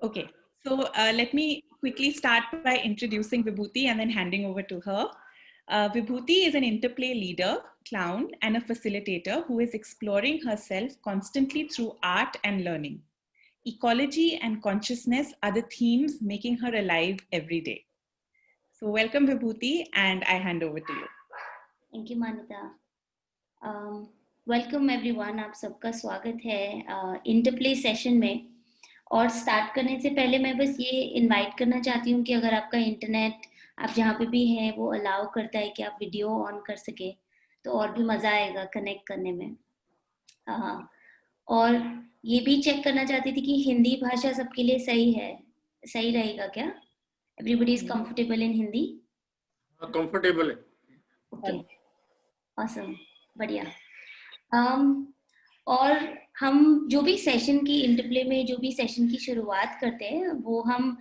Okay, so let me quickly start by introducing Vibhuti and then handing over to her. Vibhuti is an interplay leader, clown, and a facilitator who is exploring herself constantly through art and learning. Ecology and consciousness are the themes making her alive every day. So welcome Vibhuti, and I hand over to you. Thank you, Manita. Welcome everyone, आप सबका स्वागत है interplay session में। और start करने से पहले मैं बस ये इनवाइट करना चाहती हूँ कि अगर आपका इंटरनेट आप जहाँ पे भी हैं वो अलाउ करता है कि आप वीडियो ऑन कर सके तो और भी मज़ा आएगा कनेक्ट करने में। और ये भी चेक करना चाहती थी कि हिंदी भाषा सबके लिए सही रहेगा क्या? Everybody is comfortable in Hindi? Comfortable है। ओके, ऑसम, बढ़िया। और हम जो भी सेशन की इंटरप्ले में जो भी सेशन की शुरुआत करते हैं वो हम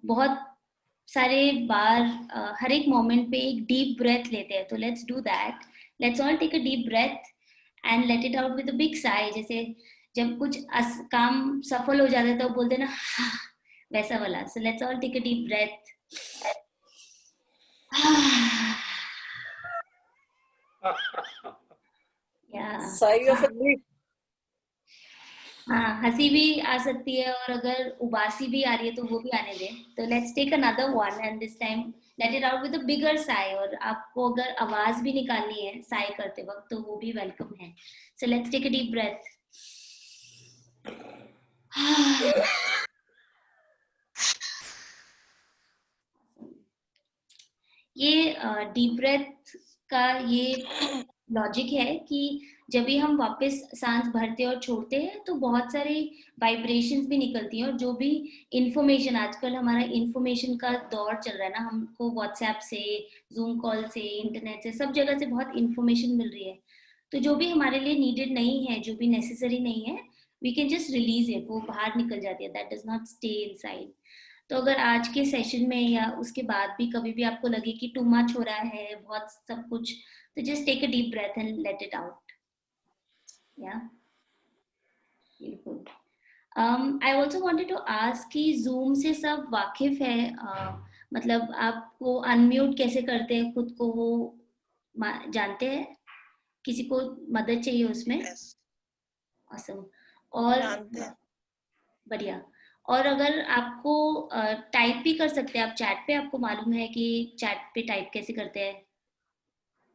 बहुत सारे बार हर एक मोमेंट पे एक डीप ब्रेथ लेते हैं। तो let's do that. Let's all take a deep breath and let it out with a big sigh. जैसे जब कुछ काम सफल हो जाता है तो बोलते हैं ना, वैसा वाला। So let's all take a deep breath. हाँ, हंसी भी आ सकती है और अगर उबासी भी आ रही है तो वो भी आने दें। तो let's take another one and this time let it out with a bigger sigh. और आपको अगर आवाज भी निकालनी है साई करते वक्त तो वो भी वेलकम है। So let's take a deep breath. ये डीप ब्रेथ का ये लॉजिक है कि जब भी हम वापस सांस भरते और छोड़ते हैं तो बहुत सारी वाइब्रेशंस भी निकलती हैं। और जो भी इंफॉर्मेशन, आजकल हमारा इंफॉर्मेशन का दौर चल रहा है ना, हमको व्हाट्सएप से, जूम कॉल से, इंटरनेट से, सब जगह से बहुत इंफॉर्मेशन मिल रही है। तो जो भी हमारे लिए नीडेड नहीं है, जो भी नेसेसरी नहीं है, we can just release it, वो बाहर निकल जाती है। That does not stay inside. तो अगर आज के सेशन में या उसके बाद भी कभी भी आपको लगे कि टू मच हो रहा है, बहुत सब कुछ, तो just take a deep breath and let it out. Yeah, beautiful. I also wanted to ask कि Zoom से सब वाकिफ है? मतलब आपको अनम्यूट कैसे करते हैं खुद को, वो जानते हैं? किसी को मदद चाहिए उसमें? Awesome. और बढ़िया। और अगर आपको टाइप भी कर सकते हैं आप चैट पे, आपको मालूम है कि चैट पे टाइप कैसे करते हैं?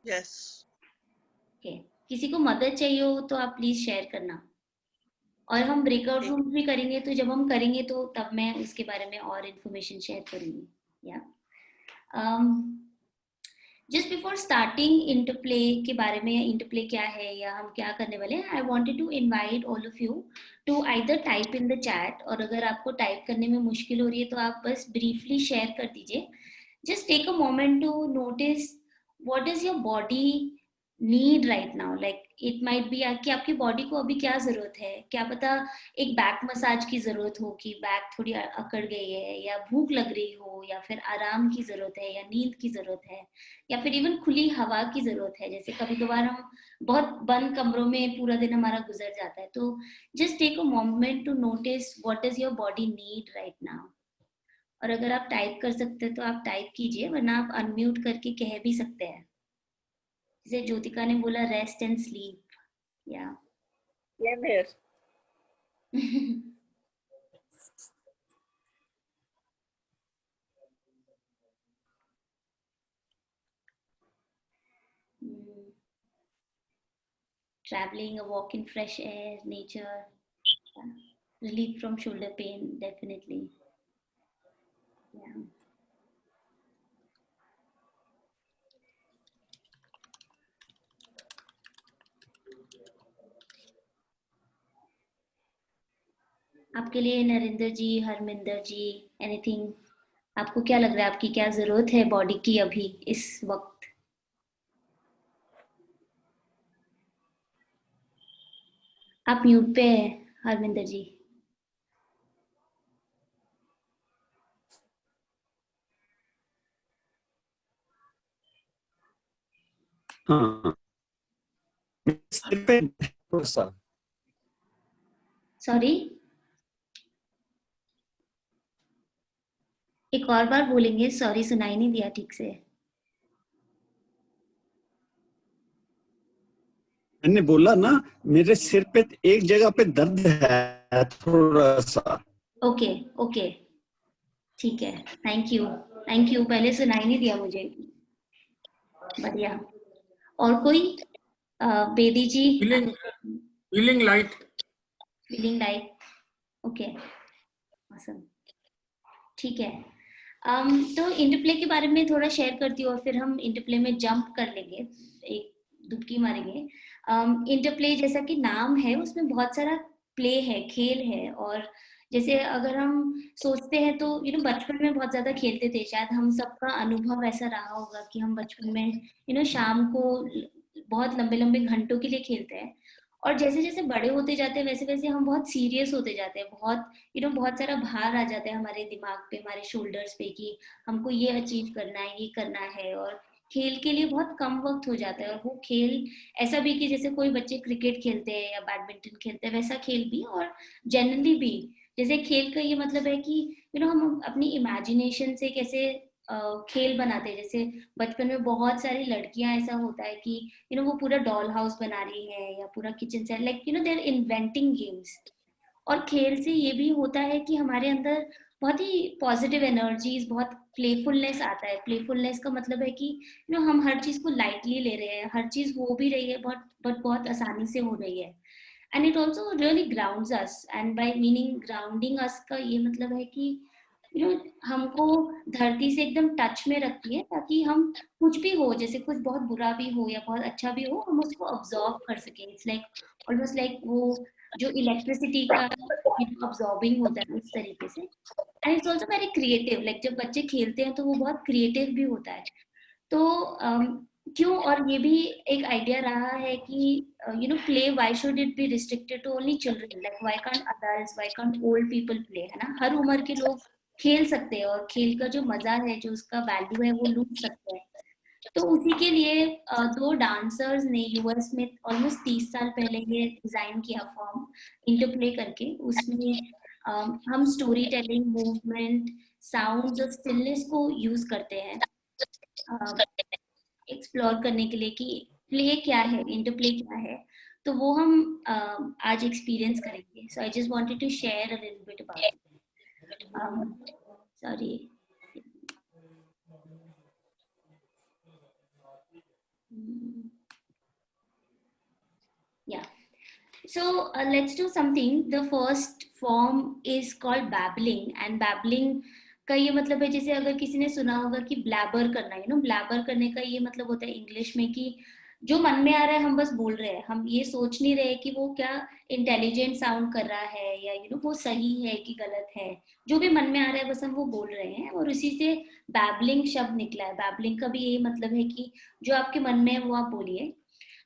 यस। ओके, किसी को मदद चाहिए हो तो आप प्लीज शेयर करना। और हम ब्रेकआउट रूम भी करेंगे, तो जब हम करेंगे तो तब मैं उसके बारे में और इन्फॉर्मेशन शेयर करूंगी। या जस्ट बिफोर स्टार्टिंग इंटरप्ले के बारे में, इंटरप्ले क्या है या हम क्या करने वाले हैं, I wanted to invite all of you to either type in the chat, और अगर आपको टाइप करने में मुश्किल हो रही है तो आप बस ब्रीफली शेयर कर दीजिए। Just take a moment to notice what is your body need right now. Like it might be कि आपकी बॉडी को अभी क्या जरूरत है। क्या पता एक बैक मसाज की जरूरत हो कि बैक थोड़ी अकड़ गई है, या भूख लग रही हो, या फिर आराम की जरूरत है, या नींद की जरूरत है, या फिर इवन खुली हवा की जरूरत है। जैसे कभी कभार हम बहुत बंद कमरों में पूरा दिन हमारा गुजर जाता है। तो just take a moment to notice what is your body need right now. और अगर आप टाइप कर सकते हैं तो आप टाइप कीजिए, वरना आप अनम्यूट करके कह भी सकते हैं। जैसे ज्योतिका ने बोला, रेस्ट एंड स्लीप। या traveling, a walk in fresh air, nature, relief from shoulder pain, definitely. Yeah. आपके लिए नरेंद्र जी, हरमिंदर जी, एनीथिंग, आपको क्या लग रहा है, आपकी क्या जरूरत है बॉडी की अभी इस वक्त? आप म्यूट पे है हरमिंदर जी। सॉरी, एक और बार बोलेंगे, सॉरी सुनाई नहीं दिया ठीक से। मैंने बोला ना, मेरे सिर पे एक जगह पे दर्द है थोड़ा सा। ओके ओके ठीक है, थैंक यू थैंक यू, पहले सुनाई नहीं दिया मुझे। बढ़िया। और कोई? बेदी जी। Feeling light. Feeling like, okay awesome, ठीक है। तो इंटरप्ले के बारे में थोड़ा शेयर करती हूँ और फिर हम इंटरप्ले में जंप कर लेंगे, एक डुबकी मारेंगे। इंटरप्ले जैसा कि नाम है, उसमें बहुत सारा प्ले है, खेल है। और जैसे अगर हम सोचते हैं तो बचपन में बहुत ज्यादा खेलते थे, शायद हम सबका अनुभव ऐसा रहा होगा कि हम बचपन में शाम को बहुत लंबे लंबे घंटों के लिए खेलते हैं। और जैसे जैसे बड़े होते जाते हैं वैसे वैसे हम बहुत सीरियस होते जाते हैं, बहुत बहुत सारा भार आ जाता है हमारे दिमाग पे, हमारे शोल्डर्स पे कि हमको ये अचीव करना है, ये करना है। और खेल के लिए बहुत कम वक्त हो जाता है। और वो खेल ऐसा भी कि जैसे कोई बच्चे क्रिकेट खेलते हैं या बैडमिंटन खेलते हैं, वैसा खेल भी। और जनरली भी जैसे खेल का ये मतलब है कि हम अपनी इमेजिनेशन से कैसे खेल बनाते हैं। जैसे बचपन में बहुत सारी लड़कियां, ऐसा होता है कि वो पूरा डॉल हाउस बना रही है या पूरा kitchen set, like they are inventing games. और खेल से ये भी होता है कि हमारे अंदर बहुत ही पॉजिटिव एनर्जीज, बहुत प्लेफुलनेस आता है। प्लेफुलनेस का मतलब है कि हम हर चीज को लाइटली ले रहे हैं, हर चीज हो भी रही है बहुत आसानी से हो रही है। And it also really grounds us, and by meaning grounding us का ये मतलब है कि हमको धरती से एकदम टच में रखती है, ताकि हम कुछ भी हो, जैसे कुछ बहुत बुरा भी हो या बहुत अच्छा भी हो, हम उसको ऑब्जॉर्व कर सकें। इट्स लाइक ऑलमोस्ट लाइक वो जो इलेक्ट्रिसिटी का अब्सॉर्बिंग होता है उस तरीके से। And it's also very creative, like जब बच्चे खेलते हैं तो वो बहुत क्रिएटिव भी होता है। तो क्यों, और ये भी एक आइडिया रहा है कि play, why should it be restricted to only children, like why can't adults, why can't old people play, है ना? हर उम्र के लोग खेल सकते हैं और खेल का जो मजा है, जो उसका वैल्यू है, वो लूट सकते हैं। तो उसी के लिए दो डांसर्स ने यूएस में ऑलमोस्ट 30 साल पहले ये डिजाइन किया फॉर्म, इंटरप्ले करके। उसमें हम स्टोरी टेलिंग, मूवमेंट, साउंड्स और स्टिलनेस को यूज करते हैं एक्सप्लोर करने के लिए कि प्ले क्या है, इंटरप्ले क्या है। तो वो हम आज एक्सपीरियंस करेंगे। So I just wanted to share a little bit about, sorry. Yeah. So let's do something. The first form is called babbling, and babbling का ये मतलब है, जैसे अगर किसी ने सुना होगा कि ब्लैबर करना, ब्लैबर करने का ये मतलब होता है इंग्लिश में कि जो मन में आ रहा है हम बस बोल रहे हैं, हम ये सोच नहीं रहे कि वो क्या इंटेलिजेंट साउंड कर रहा है या वो सही है कि गलत है। जो भी मन में आ रहा है बस हम वो बोल रहे हैं, और उसी से बैबलिंग शब्द निकला है। बैबलिंग का भी यही मतलब है कि जो आपके मन में है वो आप बोलिए।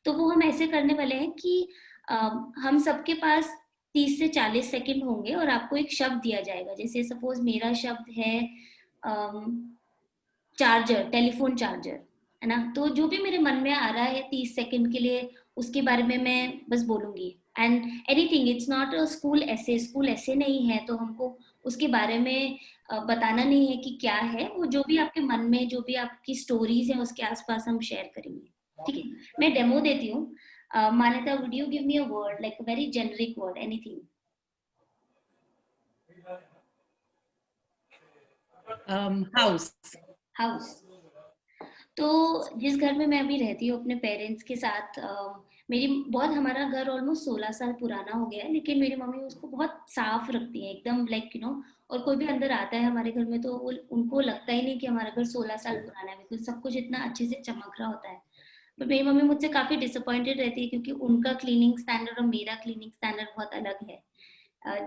तो वो हम ऐसे करने वाले हैं कि हम सबके पास 30 से 40 सेकंड होंगे और आपको एक शब्द दिया जाएगा। जैसे सपोज मेरा शब्द है चार्जर, टेलीफोन चार्जर, है ना? तो जो भी मेरे मन में आ रहा है 30 सेकंड के लिए, उसके बारे में मैं बस बोलूंगी। And anything, it's not a school ऐसे नहीं है, तो हमको उसके बारे में बताना नहीं है कि क्या है वो। जो भी आपके मन में, जो भी आपकी स्टोरीज है, उसके आसपास हम शेयर करेंगे। ठीक है, मैं डेमो देती हूँ। Manita, would you give me a word, like a very generic word, anything? House. House. तो जिस घर में मैं अभी रहती हूँ अपने पेरेंट्स के साथ, मेरी हमारा घर ऑलमोस्ट 16 साल पुराना हो गया है, लेकिन मेरी मम्मी उसको बहुत साफ रखती है, एकदम लाइक और कोई भी अंदर आता है हमारे घर में तो वो, उनको लगता ही नहीं कि हमारा घर 16 साल पुराना है, बिकॉज सब कुछ इतना अच्छे से चमक रहा होता है। पर मेरी मम्मी मुझसे काफी डिसअपॉइंटेड रहती है, क्योंकि उनका क्लीनिंग स्टैंडर्ड और मेरा क्लीनिंग स्टैंडर्ड बहुत अलग है।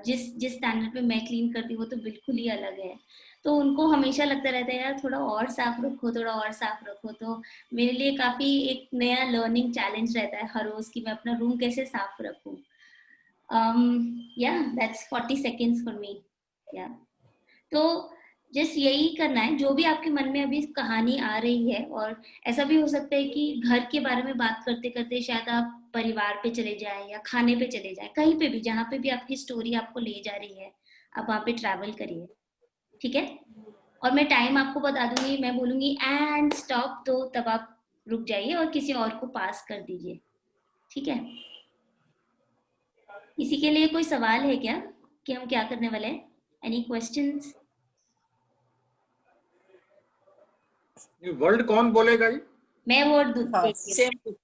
जिस स्टैंडर्ड पे मैं क्लीन करती हूँ वो तो बिल्कुल ही अलग है। तो उनको हमेशा लगता रहता है यार थोड़ा और साफ रखो, थोड़ा और साफ रखो। तो मेरे लिए काफी एक नया लर्निंग चैलेंज रहता है हर रोज कि मैं अपना रूम कैसे साफ रखूं। या दैट्स 40 seconds फॉर मी। या तो जस्ट यही करना है, जो भी आपके मन में अभी कहानी आ रही है। और ऐसा भी हो सकता है कि घर के बारे में बात करते करते शायद आप परिवार पे चले जाएं या खाने पे चले जाएं, कहीं पे भी जहाँ पे भी आपकी स्टोरी आपको ले जा रही है, आप वहाँ पे ट्रैवल करिए। ठीक है? और मैं टाइम आपको बता दूंगी, मैं बोलूंगी एंड स्टॉप, तो तब आप रुक जाइए और किसी और को पास कर दीजिए, ठीक है? किसी के लिए कोई सवाल है क्या कि हम क्या करने वाले हैं? Any questions? वर्ड कौन बोलेगा जी? मैं वर्ड दूंगी, Same.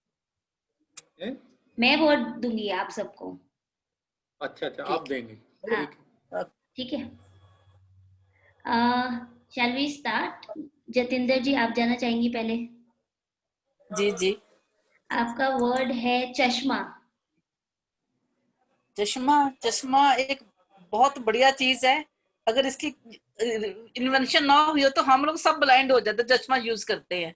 हैं? मैं वर्ड दूंगी आप सबको। अच्छा अच्छा, ठीक आप देंगे, हाँ, ठीक है। ठीक है। Shall we start? Jatinder ji, आप जाना चाहेंगी पहले? जी जी। आपका वर्ड है चश्मा। चश्मा, चश्मा एक बहुत बढ़िया चीज है। अगर इसकी इन्वेंशन ना हुई हो तो हम लोग सब ब्लाइंड हो जाते, चश्मा यूज करते हैं।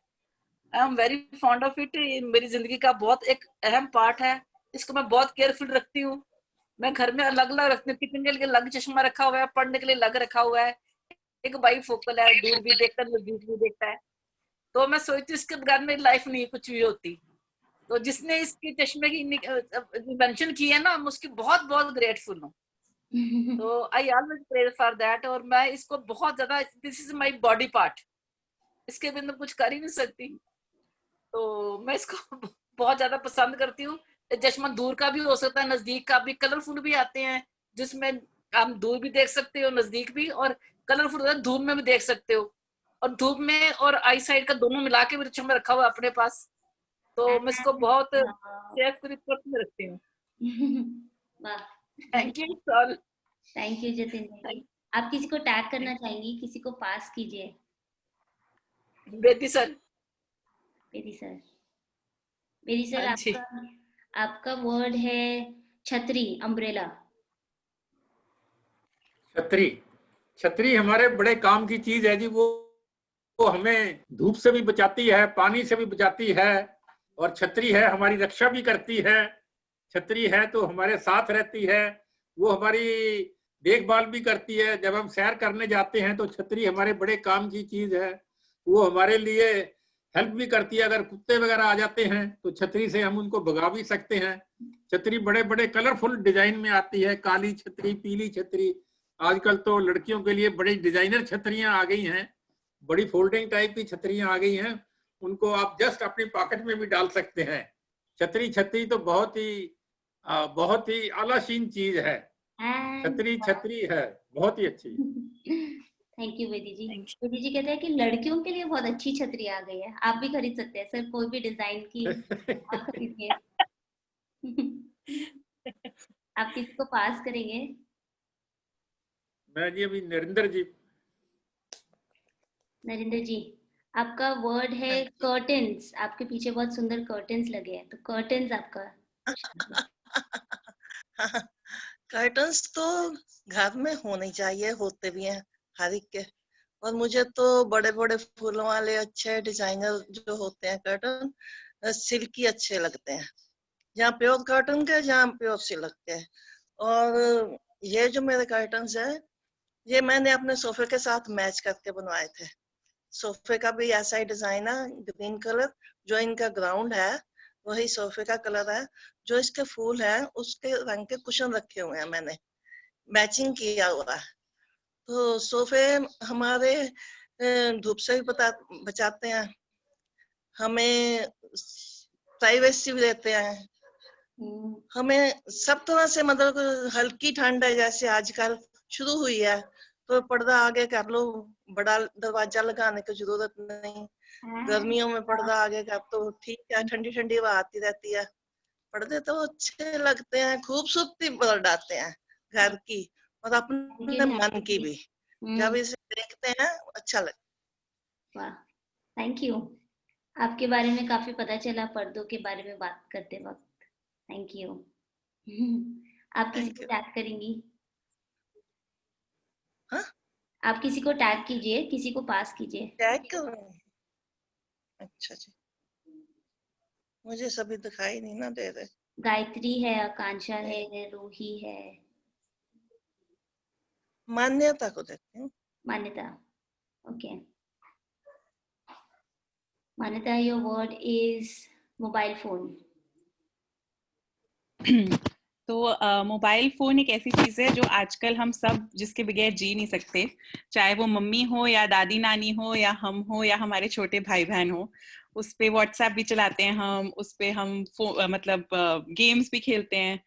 I am very fond of it. मेरी जिंदगी का बहुत एक अहम पार्ट है। इसको मैं बहुत केयरफुल रखती हूँ। मैं घर में अलग अलग रखती हूँ, किचन के लिए अलग चश्मा रखा हुआ है, पढ़ने के लिए अलग रखा हुआ है। एक बाई फोकल है, दूर भी देखता है, नजदीक भी देखता है। तो मैं सोचती हूँ इसके बगैर मेरी लाइफ नहीं कुछ भी होती। तो जिसने इसके चश्मे की इन्वेंशन की है ना, मैं उसकी बहुत बहुत ग्रेटफुल हूँ। तो I always pray for that. और मैं इसको बहुत ज्यादा, this is my body part, इसके बिना कुछ कर ही नहीं सकती। तो मैं इसको बहुत ज्यादा पसंद करती हूँ। चश्मा दूर का भी हो सकता है, नजदीक का भी। कलरफुल भी आते हैं जिसमें आप दूर भी देख सकते हो, नजदीक भी। और कलरफुल धूप में भी देख सकते हो। और धूप में और आई साइड का दोनों मिला के भी चश्मा रखा हुआ है अपने पास। तो मैं इसको बहुत सेफ में रखती हूँ। वाह, thank you sir. Thank you Jatinder ji. आप किसी को टैग करना चाहेंगी? किसी को पास कीजिए। बेटी sir. Bedi sir, Bedi sir, हाँ जी। आपका आपका वर्ड है छतरी, अम्ब्रेला। छतरी, छतरी हमारे बड़े काम की चीज है जी। वो हमें धूप से भी बचाती है, पानी से भी बचाती है। और छतरी है हमारी रक्षा भी करती है। छतरी है तो हमारे साथ रहती है। वो हमारी देखभाल भी करती है। जब हम सैर करने जाते हैं तो छतरी हमारे बड़े काम की चीज है। वो हमारे लिए हेल्प भी करती है। अगर कुत्ते वगैरह आ जाते हैं तो छतरी से हम उनको भगा भी सकते हैं। छतरी बड़े बड़े कलरफुल डिजाइन में आती है, काली छतरी, पीली छतरी। आजकल तो लड़कियों के लिए बड़ी डिजाइनर छतरियां आ गई हैं, बड़ी फोल्डिंग टाइप की छतरियां आ गई हैं। उनको आप जस्ट अपनी पॉकेट में भी डाल सकते हैं। छतरी छतरी तो बहुत ही आलाशीन चीज है। एंड छतरी छतरी है, बहुत ही अच्छी। थैंक यू बेदी जी। बेदी जी कहते हैं कि लड़कियों के लिए बहुत अच्छी छतरी आ गई है, आप भी खरीद सकते हैं सर, कोई भी डिजाइन की आप खरीदिए। आप किसी को पास करेंगे? मैं जी अभी नरेंद्र जी। नरेंद्र जी, आपका वर्ड है कर्टन्स। आपके पीछे बहुत सुंदर कर्टन्स लगे हैं, तो कर्टन्स आपका शब्द है। कर्टन्स तो घर में होने चाहिए, होते भी हैं हर एक के। और मुझे तो बड़े बड़े फूलों वाले अच्छे डिजाइनर जो होते हैं कर्टन, सिल्की अच्छे लगते हैं। जहाँ प्योर कर्टन के, जहाँ प्योर सिल्क के। और ये जो मेरे कर्टन्स है, ये मैंने अपने सोफे के साथ मैच करके बनवाए थे। सोफे का भी ऐसा ही डिजाइन है, ग्रीन कलर। जो इनका ग्राउंड है वही सोफे का कलर है। जो इसके फूल है उसके रंग के कुशन रखे हुए हैं, मैंने मैचिंग किया हुआ है। तो सोफे हमारे धूप से भी बचाते हैं, हमें प्राइवेसी भी देते हैं, हमें सब तरह से। मतलब हल्की ठंड है जैसे आजकल शुरू हुई है, तो पर्दा आगे कर लो, बड़ा दरवाजा लगाने की जरूरत नहीं। गर्मियों में पर्दा आगे कर तो ठीक है, ठंडी ठंडी हवा आती रहती है। पर्दे तो अच्छे लगते हैं, खूबसूरती बढ़ आते हैं घर की और अपने मन की भी। जब इसे देखते हैं अच्छा लगता है। वाह, थैंक यू। आपके बारे में काफी पता चला पर्दों के बारे में बात करते वक्त। Thank you. आप किसी थैंक को यू। टैग करेंगी? हाँ, आप किसी को टैग कीजिए, किसी को पास कीजिए। टैग करूं? अच्छा जी, मुझे सभी दिखाई नहीं ना दे रहे। गायत्री है, आकांक्षा है, रूही है, मान्यता को देखती हूँ। मान्यता। ओके, मान्यता, your word is mobile phone. तो मोबाइल फ़ोन एक ऐसी चीज़ है जो आजकल हम सब जिसके बगैर जी नहीं सकते, चाहे वो मम्मी हो या दादी नानी हो या हम हो या हमारे छोटे भाई बहन हो। उस पे व्हाट्सएप भी चलाते हैं हम, उस पे हम मतलब गेम्स भी खेलते हैं।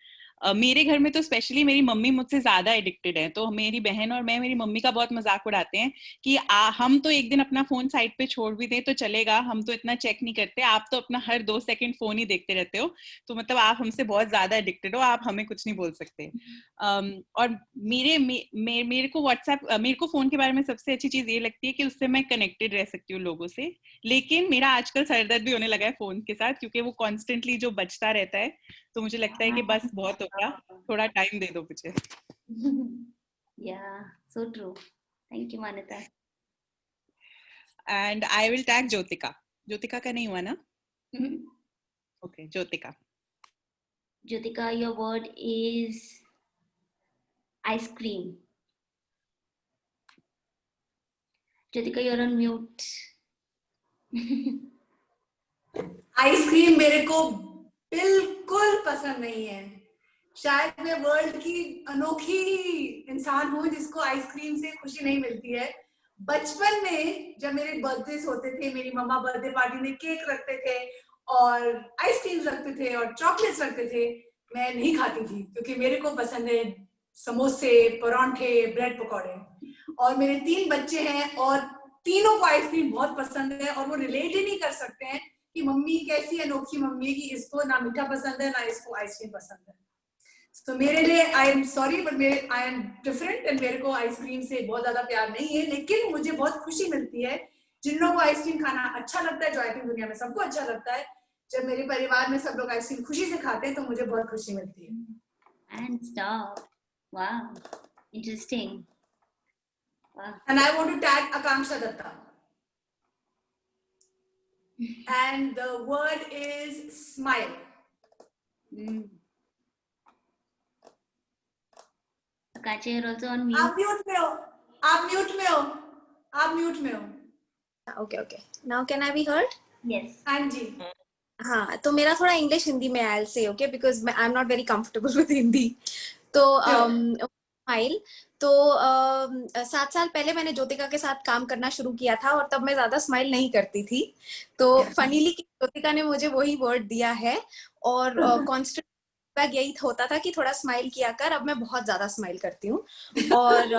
मेरे घर में तो स्पेशली मेरी मम्मी मुझसे ज़्यादा एडिक्टेड है, तो मेरी बहन और मैं मेरी मम्मी का बहुत मजाक उड़ाते हैं कि हम तो एक दिन अपना फ़ोन साइड पे छोड़ भी दें तो चलेगा, हम तो इतना चेक नहीं करते, आप तो अपना हर 2 सेकंड फ़ोन ही देखते रहते हो, तो मतलब आप हमसे बहुत ज़्यादा एडिक्टेड हो, आप हमें कुछ नहीं बोल सकते। और मेरे को व्हाट्सएप, मेरे को फ़ोन के बारे में सबसे अच्छी चीज़ ये लगती है कि उससे मैं कनेक्टेड रह सकती हूँ लोगों से। लेकिन मेरा आजकल सर दर्द भी होने लगा है फ़ोन के साथ, क्योंकि वो कॉन्स्टेंटली जो बजता रहता है, तो मुझे लगता है कि बस बहुत हो गया, थोड़ा टाइम दे दो मुझे। Yeah, so true. Thank you, Manita. And I will tag Jyotika. Jyotika का नहीं हुआ ना? Okay, Jyotika. Jyotika, your word is ice cream. Jyotika, you're on mute. Ice cream मेरे को बिल्कुल पसंद नहीं है। शायद मैं वर्ल्ड की अनोखी इंसान हूँ जिसको आइसक्रीम से खुशी नहीं मिलती है। बचपन में जब मेरे बर्थडे होते थे, मेरी मम्मा बर्थडे पार्टी में केक रखते थे और आइसक्रीम रखते थे और चॉकलेट्स रखते थे, मैं नहीं खाती थी क्योंकि मेरे को पसंद है समोसे, परांठे, ब्रेड पकौड़े। और मेरे 3 बच्चे हैं और तीनों को आइसक्रीम बहुत पसंद है और वो रिलेट ही नहीं कर सकते हैं कि मम्मी कैसी अनोखी मम्मी है कि इसको ना मीठा पसंद है ना इसको आइसक्रीम पसंद है। तो मेरे लिए I am sorry but I am different and मेरे को आइसक्रीम से बहुत ज्यादा प्यार नहीं है, लेकिन मुझे बहुत खुशी मिलती है जिन लोगों को आइसक्रीम खाना अच्छा लगता है, जो आई थिंक दुनिया में सबको अच्छा लगता है। जब मेरे परिवार में सब लोग आइसक्रीम खुशी से खाते हैं तो मुझे बहुत खुशी मिलती है। And stop. Wow, interesting. Wow. And I want to tag Akanksha Datta. And the word is smile. Akansha, you're also on mute. आप म्यूट में हो, आप म्यूट में हो, आप म्यूट में हो। Okay. Now can I be heard? Yes. हाँ जी। हाँ, तो मेरा थोड़ा इंग्लिश हिंदी में I'll say, okay, because I am not very comfortable with Hindi. तो स्माइल, तो 7 साल पहले मैंने ज्योतिका के साथ काम करना शुरू किया था और तब मैं ज्यादा स्माइल नहीं करती थी। तो फनीली ज्योतिका ने मुझे वही वर्ड दिया है और कॉन्स्टेंट यही होता था कि थोड़ा स्माइल किया कर। अब मैं बहुत ज्यादा स्माइल करती हूँ और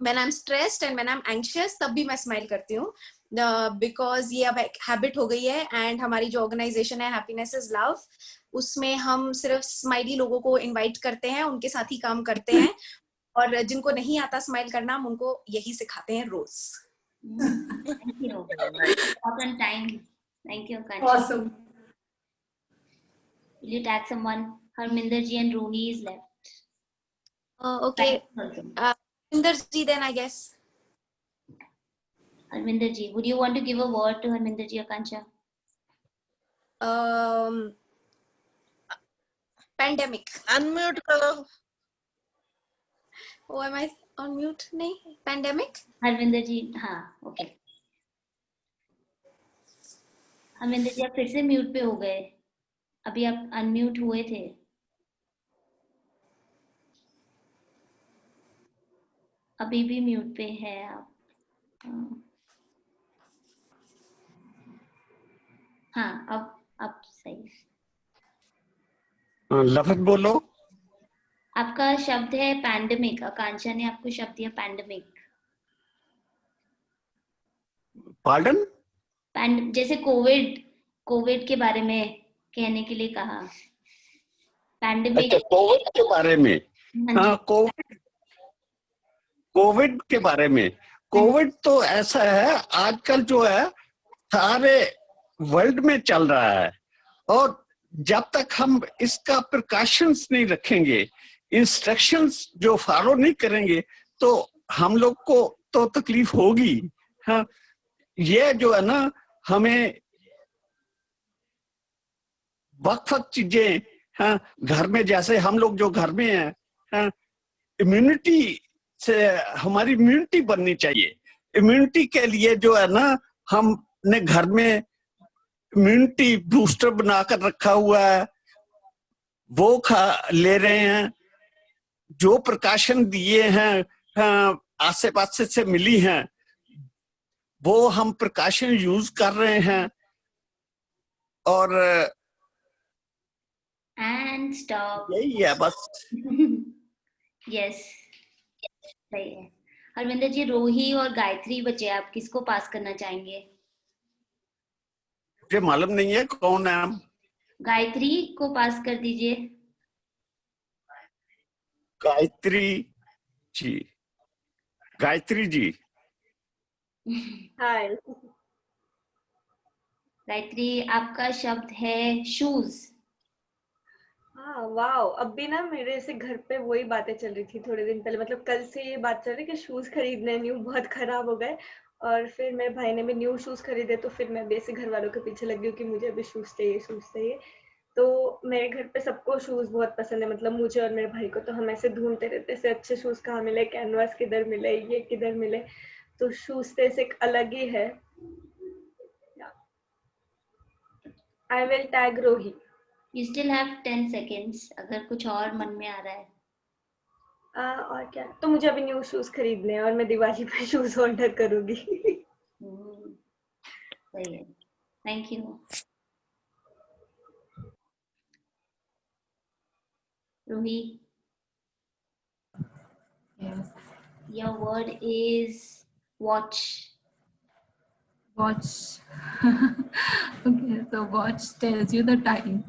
when I'm stressed and when I'm anxious तब भी मैं स्माइल करती हूँ, बिकॉज ये अब एक हैबिट हो गई है। एंड हमारी जो ऑर्गेनाइजेशन है हैप्पीनेस इज लव, उसमें हम सिर्फ स्माइली लोगों को इनवाइट करते हैं, उनके साथ ही काम करते हैं और जिनको नहीं आता स्माइल करना हम उनको यही सिखाते हैं रोज। Thank you. Important time. Thank you, Akansha. Awesome. Will you tag someone? Harminder ji and Rohi is left. Okay, Harminder ji then I guess. Harminder ji, would you want to give a word to Harminder ji, Akansha? Pandemic. Unmute करो। Oh, am I on mute? नहीं, pandemic. Harminder ji, हाँ, okay. Harminder ji, आप फिर से mute पे हो गए, अभी आप अनम्यूट हुए थे। अभी भी म्यूट पे है आप। हाँ, अब सही। लफत बोलो। आपका शब्द है पैंडेमिक। आकांक्षा ने आपको शब्द दिया पैंडेमिक। पार्डन? जैसे कोविड के बारे में कहने के लिए कहा। पैंडेमिक। अच्छा, कोविड के बारे में। हाँ, कोविड के बारे में। कोविड तो ऐसा है आजकल जो है सारे वर्ल्ड में चल रहा है और जब तक हम इसका प्रिकॉशंस नहीं रखेंगे, इंस्ट्रक्शंस जो फॉलो नहीं करेंगे तो हम लोग को तो तकलीफ होगी। हाँ, ये जो है ना हमें वक्त चीजें, हाँ, घर में जैसे हम लोग जो घर में हैं, हाँ, इम्यूनिटी से हमारी इम्यूनिटी बननी चाहिए। इम्यूनिटी के लिए जो है ना हमने घर में इम्यूनिटी बूस्टर बनाकर रखा हुआ है, वो ले रहे हैं। जो प्रकाशन दिए हैं आसे पासे से मिली हैं, वो हम प्रकाशन यूज कर रहे हैं। और एंड स्टॉप। यही है बस। यस, सही है। हरविंदर जी, रोही और गायत्री बचे, आप किसको पास करना चाहेंगे? मुझे मालूम नहीं है कौन है। गायत्री को पास कर दीजिए। गायत्री जी, गायत्री जी। हाय। गायत्री, आपका शब्द है शूज। हाँ, वाओ। अब भी ना मेरे से घर पे वही बातें चल रही थी थोड़े दिन पहले, मतलब कल से ये बात चल रही कि शूज खरीदने न्यू बहुत खराब हो गए, और फिर मेरे भाई ने भी न्यू शूज खरीदे, तो फिर मैं भी ऐसे घर वालों के पीछे लग गई कि मुझे अभी शूज चाहिए, शूज चाहिए। तो मेरे घर पे सबको शूज बहुत पसंद है, मतलब मुझे और मेरे भाई को। तो हम ऐसे ढूंढते रहते ऐसे अच्छे शूज कहाँ मिले, कैनवास किधर मिले, ये किधर मिले। तो शूज से एक अलग ही है। आई विल टैग रोही। यू स्टिल हैव 10 सेकेंड्स अगर कुछ और मन में आ रहा है। और क्या, तो मुझे अभी न्यू शूज खरीदने हैं और मैं दिवाली पे शूज ऑर्डर करूंगी। सही है, thank you. Ruhi, Yes. your word is watch. Watch. Okay, so watch tells you the time,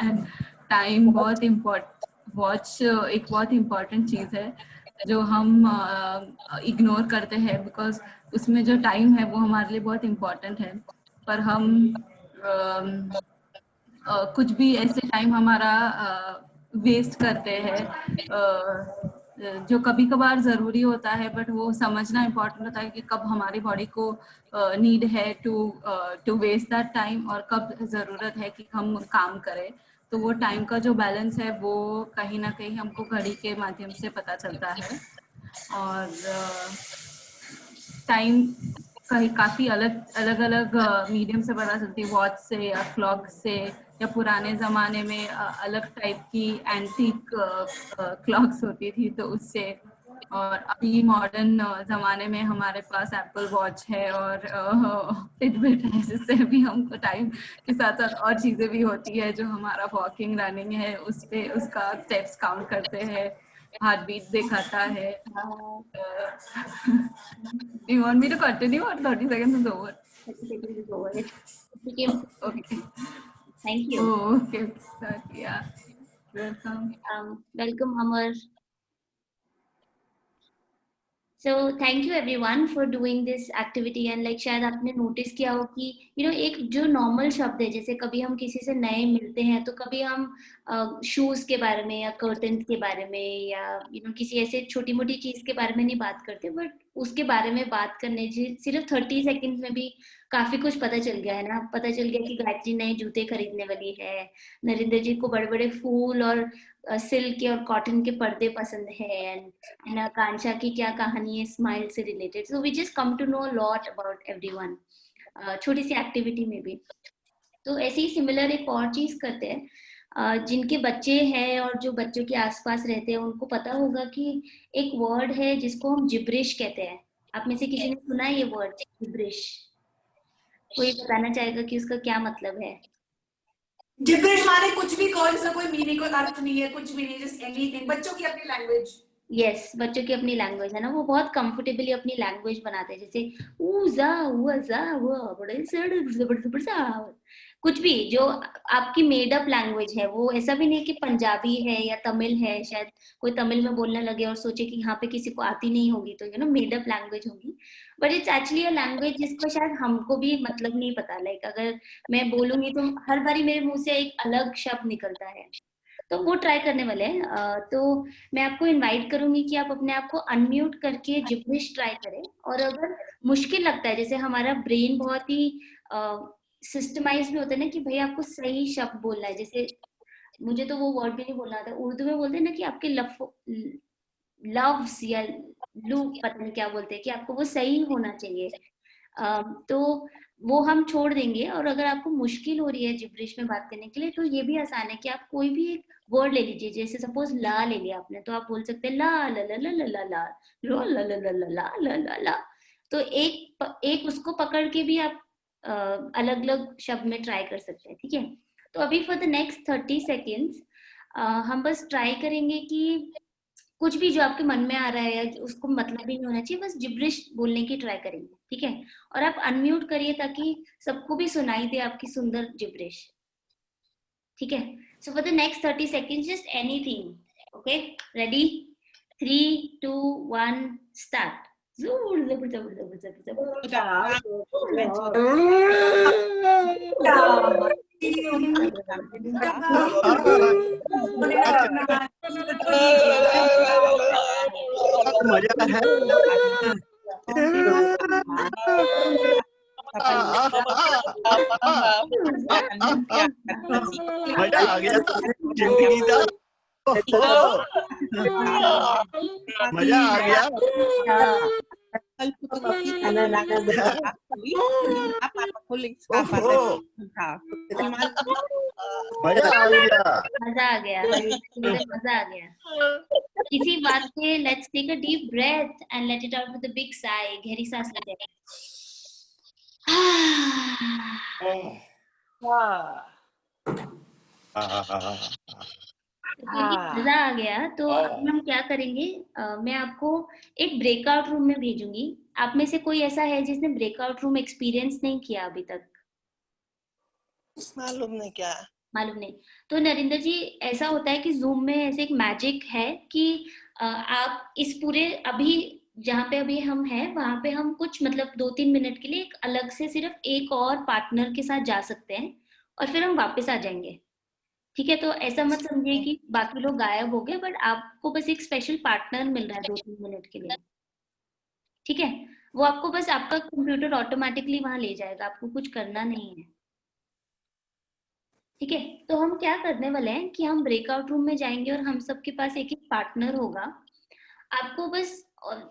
and time बहुत important, watch एक बहुत important चीज है जो हम इग्नोर करते हैं, बिकॉज उसमें जो टाइम है वो हमारे लिए बहुत important है, पर हम कुछ भी ऐसे टाइम हमारा वेस्ट करते हैं जो कभी कभार ज़रूरी होता है, बट वो समझना इम्पोर्टेंट होता है कि कब हमारी बॉडी को नीड है टू वेस्ट दैट टाइम, और कब ज़रूरत है कि हम काम करें। तो वो टाइम का जो बैलेंस है वो कहीं ना कहीं हमको घड़ी के माध्यम से पता चलता है। और टाइम कहीं काफ़ी अलग मीडियम से पता चलती है, वॉच से या क्लॉक से, या पुराने ज़माने में अलग टाइप की एंटीक क्लॉक्स होती थी तो उससे, और अभी मॉडर्न ज़माने में हमारे पास एप्पल वॉच है और फिटबिट है, जिससे भी हमको टाइम के साथ साथ और चीज़ें भी होती है जो हमारा वॉकिंग रनिंग है उस पे उसका स्टेप्स काउंट करते हैं, हार्ट बीट दिखाता है। Do you want me to continue or 30 seconds is over? 30 seconds is over. Okay. Thank you. Oh, okay. Sorry, yeah. Welcome. Welcome, Amar. So thank you everyone for doing this activity, and like शायद आपने notice किया हो कि एक जो normal शब्द है, जैसे कभी हम किसी से नए मिलते हैं तो कभी हम शूज के बारे में या कर्टन के बारे में या किसी ऐसे छोटी मोटी चीज के बारे में नहीं बात करते, बट उसके बारे में बात करने सिर्फ 30 सेकंड में भी काफी कुछ पता चल गया है ना। पता चल गया कि गायत्री नए जूते खरीदने वाली है, नरेंद्र जी को बड़े बड़े फूल और सिल्क के और कॉटन के पर्दे पसंद है, एंड आकांक्षा की क्या कहानी है स्माइल से रिलेटेड। So we just come to know lot about everyone, छोटी सी एक्टिविटी में भी। तो ऐसे ही सिमिलर एक और चीज करते हैं, जिनके बच्चे हैं और जो बच्चों के आसपास रहते हैं उनको पता होगा कि एक वर्ड है जिसको हम जिब्रिश कहते हैं। आप में से किसी ने सुना है ये वर्ड जिब्रिश? कोई बताना चाहेगा कि उसका क्या मतलब है? जिब्रिश माने कुछ भी कहो, इसका कोई मीनिंग कोई अर्थ नहीं है, कुछ भी नहीं, जस्ट एनीथिंग, बच्चों की अपनी लैंग्वेज। यस, बच्चों की अपनी लैंग्वेज है ना, वो बहुत कंफर्टेबली अपनी लैंग्वेज बनाते हैं, जैसे ऊजा उजा वो बड़े सड़ कुछ भी जो आपकी मेड अप लैंग्वेज है। वो ऐसा भी नहीं कि पंजाबी है या तमिल है, शायद कोई तमिल में बोलने लगे और सोचे कि यहाँ पे किसी को आती नहीं होगी तो मेड अप लैंग्वेज होगी, but it's actually a language जिसका शायद हमको भी मतलब नहीं पता। लाइक अगर मैं बोलूंगी तो हर बारी मेरे मुंह से एक अलग शब्द निकलता है, तो वो ट्राई करने वाले हैं। तो मैं आपको इनवाइट करूंगी कि आप अपने आप को अनम्यूट करके जिब्रिश ट्राई करें, और अगर मुश्किल लगता है, जैसे हमारा ब्रेन बहुत ही सिस्टमाइज भी होता है ना कि भाई आपको सही शब्द बोलना है, जैसे मुझे तो वो वर्ड भी नहीं बोलना था, उर्दू में बोलते हैं ना कि आपके लव्स या लू पता नहीं क्या बोलते हैं कि आपको वो सही होना चाहिए। तो वो हम छोड़ देंगे, और अगर आपको मुश्किल हो रही है जिब्रिश में बात करने के लिए तो ये भी आसान है कि आप कोई भी एक वर्ड ले लीजिए, जैसे सपोज ला ले लिया आपने, तो आप बोल सकते हैं ला ला ला ला ला ला ला ला ला ला ला ला ला ला ला ला। तो एक उसको पकड़ के भी आप अलग अलग शब्द में ट्राई कर सकते हैं, ठीक है। तो अभी फॉर द नेक्स्ट 30 सेकेंड्स हम बस ट्राई करेंगे कि कुछ भी जो आपके मन में आ रहा है उसको मतलब भी नहीं होना चाहिए, बस जिब्रिश बोलने की ट्राई करेंगे, ठीक है। और आप अनम्यूट करिए ताकि सबको भी सुनाई दे आपकी सुंदर जिब्रिश, ठीक है। So for the next 30 seconds just anything, okay, ready, 3 2 1 start। मजा है। मजा आ गया जिंदगी का। मजा आ गया। मजा आ गया। मजा आ गया, मजा आ गया। इसी बात पे let's take a deep breath and let it out with a big sigh. गहरी सांस लेते हैं। मजा आ गया। तो अब हम क्या करेंगे, मैं आपको एक ब्रेकआउट रूम में भेजूंगी। आप में से कोई ऐसा है जिसने ब्रेकआउट रूम एक्सपीरियंस नहीं किया अभी तक? मालूम नहीं क्या। मालूम नहीं। तो नरेंद्र जी, ऐसा होता है कि जूम में ऐसे एक मैजिक है कि आप इस पूरे अभी जहाँ पे अभी हम हैं वहां पे हम कुछ मतलब 2-3 मिनट के लिए एक अलग से सिर्फ एक और पार्टनर के साथ जा सकते हैं और फिर हम वापस आ जाएंगे, ठीक है। तो ऐसा मत समझिए कि बाकी लोग गायब हो गए, बट आपको बस एक स्पेशल पार्टनर मिल रहा है 2-3 मिनट के लिए, ठीक है। वो आपको बस आपका कंप्यूटर ऑटोमेटिकली वहां ले जाएगा, आपको कुछ करना नहीं है, ठीक है। तो हम क्या करने वाले हैं कि हम ब्रेकआउट रूम में जाएंगे और हम सबके पास एक एक पार्टनर होगा। आपको बस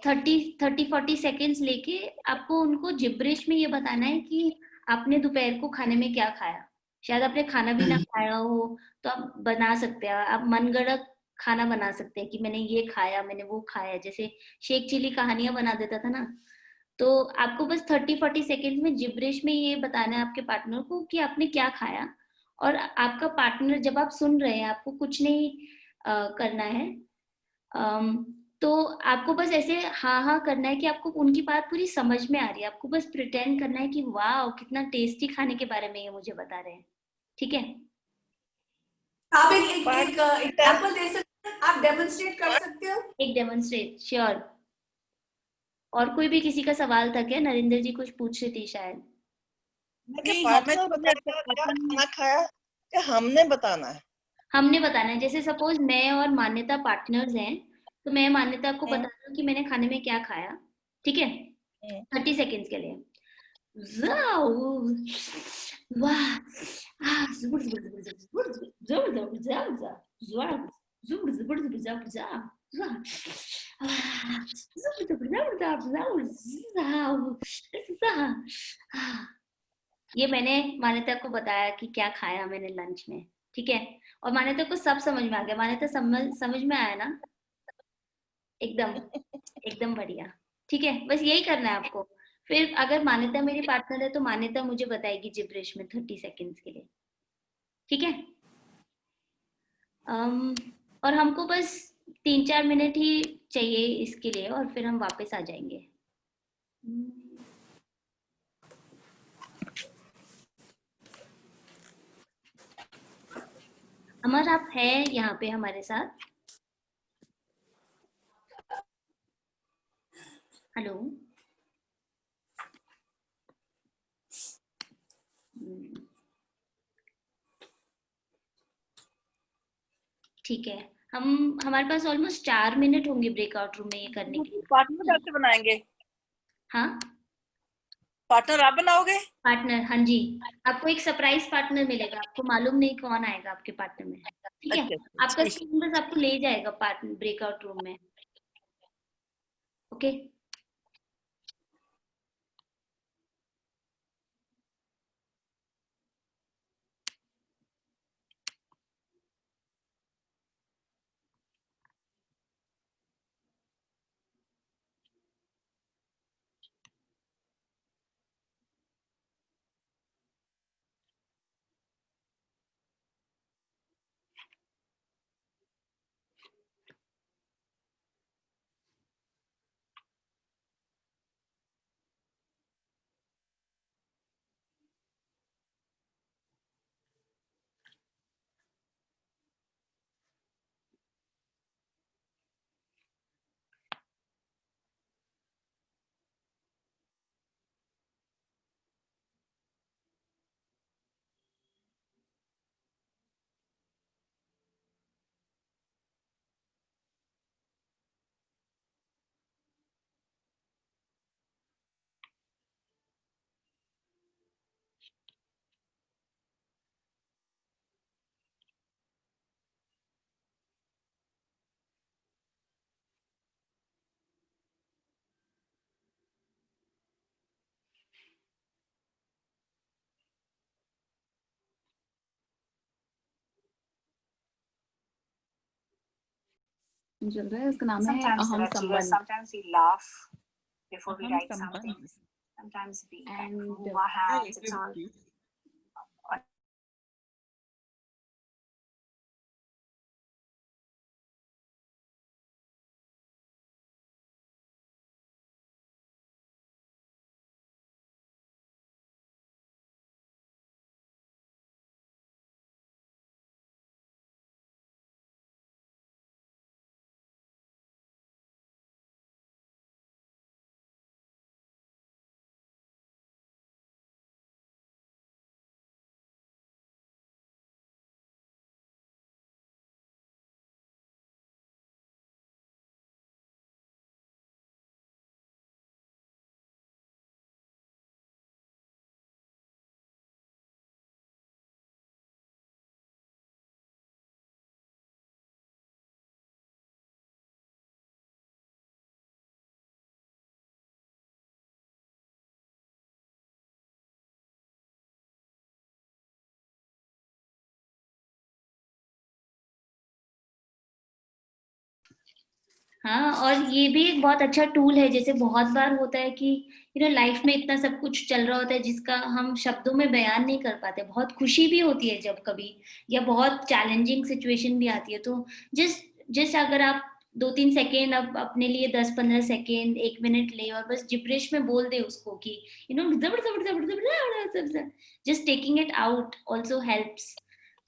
30-40 सेकेंड्स लेके आपको उनको जिब्रिश में ये बताना है कि आपने दोपहर को खाने में क्या खाया। शायद आपने खाना भी ना खाया हो, तो आप बना सकते हैं, आप मनगढ़ंत खाना बना सकते हैं कि मैंने ये खाया, मैंने वो खाया, जैसे शेख चिली कहानियां बना देता था ना। तो आपको बस 30-40 सेकेंड्स में जिब्रिश में ये बताना है आपके पार्टनर को कि आपने क्या खाया। और आपका पार्टनर जब आप सुन रहे हैं, आपको कुछ नहीं करना है। तो आपको बस ऐसे हाँ हाँ करना है कि आपको उनकी बात पूरी समझ में आ रही है। आपको बस प्रिटेंड करना है कि वाह कितना टेस्टी खाने के बारे में ये मुझे बता रहे हैं, ठीक है। आप एक एग्जांपल दे सकते हैं, आप डेमोन्स्ट्रेट कर सकते हो? एक डेमोन्स्ट्रेट, श्योर। और कोई भी किसी का सवाल था क्या? नरेंद्र जी कुछ पूछ रही थी शायद। खाना खाया क्या हमने बताना है? हमने बताना है। जैसे सपोज मैं और मान्यता पार्टनर्स हैं, तो मैं मान्यता को बता दूं कि मैंने खाने में क्या खाया, ठीक है। 30 सेकेंड्स के लिए। ये मैंने मान्यता को बताया कि क्या खाया मैंने लंच में, ठीक है। और मान्यता को सब समझ में आ गया। मान्यता समझ में आया ना? एकदम एकदम बढ़िया, ठीक है। बस यही करना है आपको। फिर अगर मान्यता मेरी पार्टनर है तो मान्यता मुझे बताएगी जिब्रिश में 30 सेकेंड्स के लिए, ठीक है। और हमको बस 3-4 मिनट ही चाहिए इसके लिए और फिर हम वापस आ जाएंगे। अमर, आप है यहाँ पे हमारे साथ? हेलो। ठीक है, हमारे पास ऑलमोस्ट 4 मिनट होंगे ब्रेकआउट रूम में ये करने के लिए। पार्टनर कैसे बनाएंगे? हाँ, पार्टनर आप बनाओगे? पार्टनर, हाँ जी। आपको एक सरप्राइज पार्टनर मिलेगा, आपको मालूम नहीं कौन आएगा आपके पार्टनर में, ठीक है। आपका स्क्रीन बस आपको ले जाएगा पार्टनर ब्रेकआउट रूम में, ओके। चल रहा है, उसका नाम है Sometimes अहम there are tears, संबंध। sometimes we laugh before we अहम write संबंध। something. Sometimes we like And move our hands. It's all हाँ, और ये भी एक बहुत अच्छा टूल है। जैसे बहुत बार होता है कि लाइफ में इतना सब कुछ चल रहा होता है जिसका हम शब्दों में बयान नहीं कर पाते। बहुत खुशी भी होती है जब कभी, या बहुत चैलेंजिंग सिचुएशन भी आती है, तो जिस अगर आप 2-3 सेकेंड अब अपने लिए 10-15 सेकेंड 1 मिनट ले और बस जिब्रिश में बोल दे उसको कि just taking it out also helps.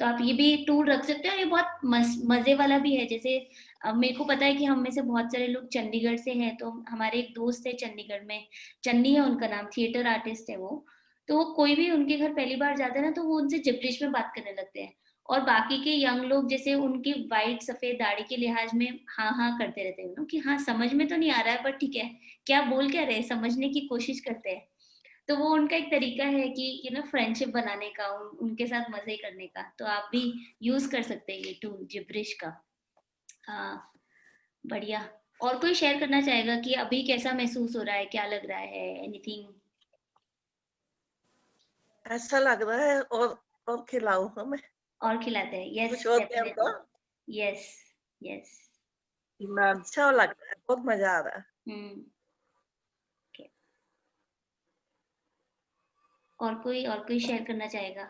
तो आप ये भी टूल रख सकते हो। ये बहुत मजे वाला भी है। जैसे मेरे को पता है कि हम में से बहुत सारे लोग चंडीगढ़ से हैं, तो हमारे एक दोस्त है चंडीगढ़ में, चन्नी है उनका नाम, थिएटर आर्टिस्ट है वो। तो कोई भी उनके घर पहली बार जाता है ना, तो वो उनसे जिब्रिश में बात करने लगते हैं। और बाकी के यंग लोग जैसे उनकी वाइट सफेद दाढ़ी के लिहाज में हाँ हाँ करते रहते हैं कि हाँ समझ में तो नहीं आ रहा है, पर ठीक है, क्या बोल क्या रहे, समझने की कोशिश करते हैं। तो वो उनका एक तरीका है कि फ्रेंडशिप बनाने का, उनके साथ मजे करने का। तो आप भी यूज कर सकते हैं ये टूल जिब्रिश का। हाँ, बढ़िया। और कोई शेयर करना चाहेगा कि अभी कैसा महसूस हो रहा है, क्या लग रहा है, एनीथिंग? ऐसा लग रहा है और खिलाओ हमें। और खिलाते हैं। यस, कुछ और देर तो यस यस। अच्छा लग रहा है, बहुत मजा आ रहा है। okay. और कोई शेयर करना चाहेगा?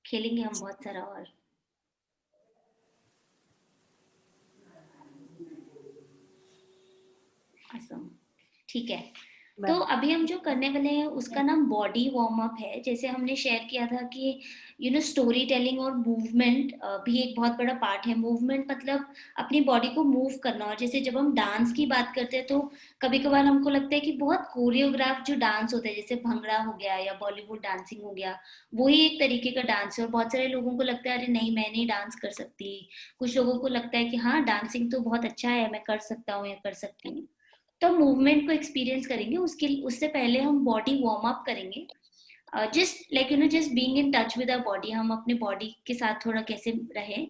खेलेंगे हम बहुत सारा और। awesome. ठीक है, तो अभी हम जो करने वाले हैं उसका नाम बॉडी वार्म अप है। जैसे हमने शेयर किया था कि स्टोरी टेलिंग और मूवमेंट भी एक बहुत बड़ा पार्ट है। मूवमेंट मतलब अपनी बॉडी को मूव करना। और जैसे जब हम डांस की बात करते हैं तो कभी कभार हमको लगता है कि बहुत कोरियोग्राफ जो डांस होता है, जैसे भंगड़ा हो गया या बॉलीवुड डांसिंग हो गया, वही एक तरीके का डांस है। और बहुत सारे लोगों को लगता है अरे नहीं, मैं नहीं डांस कर सकती। कुछ लोगों को लगता है कि हाँ डांसिंग तो बहुत अच्छा है, मैं कर सकता हूँ या कर सकती हूँ। तो मूवमेंट को एक्सपीरियंस करेंगे। उससे पहले हम बॉडी वार्म अप करेंगे। Just just being in touch with our body, हम अपने बॉडी के साथ थोड़ा कैसे रहें,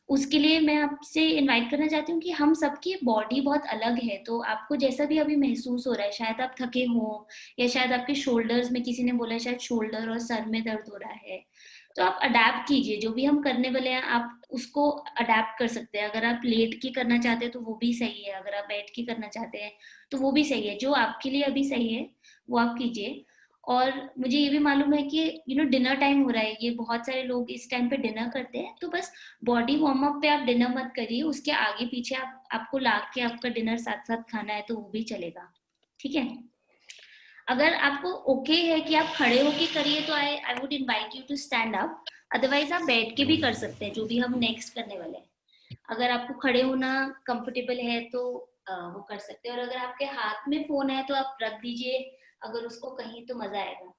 उसके लिए मैं आपसे इनवाइट करना चाहती हूँ कि हम सबकी बॉडी बहुत अलग है। तो आपको जैसा भी अभी महसूस हो रहा है, शायद आप थके हो या शायद आपके शोल्डर्स में, किसी ने बोला शायद शोल्डर और सर में दर्द हो रहा है, तो आप अडेप्ट कीजिए। जो भी हम करने वाले हैं आप उसको अडेप्ट कर सकते हैं। अगर आप लेट के करना चाहते हैं तो वो भी सही है, अगर आप बैठ के करना चाहते हैं तो वो भी सही है। जो आपके लिए अभी सही है वो आप कीजिए। और मुझे ये भी मालूम है कि डिनर टाइम हो रहा है, ये बहुत सारे लोग इस टाइम पे डिनर करते हैं, तो बस बॉडी वार्म अप पे आप डिनर मत करिए, उसके आगे पीछे आपको ला के आपका डिनर साथ साथ खाना है तो वो भी चलेगा। ठीक है, अगर आपको ओके है कि आप खड़े होके करिए तो I would invite you to stand up. Otherwise आप बैठ के भी कर सकते हैं, जो भी हम नेक्स्ट करने वाले हैं। अगर आपको खड़े होना कंफर्टेबल है तो वो कर सकते हैं। और अगर आपके हाथ में फोन है तो आप रख दीजिए अगर उसको कहीं, तो मजा आएगा।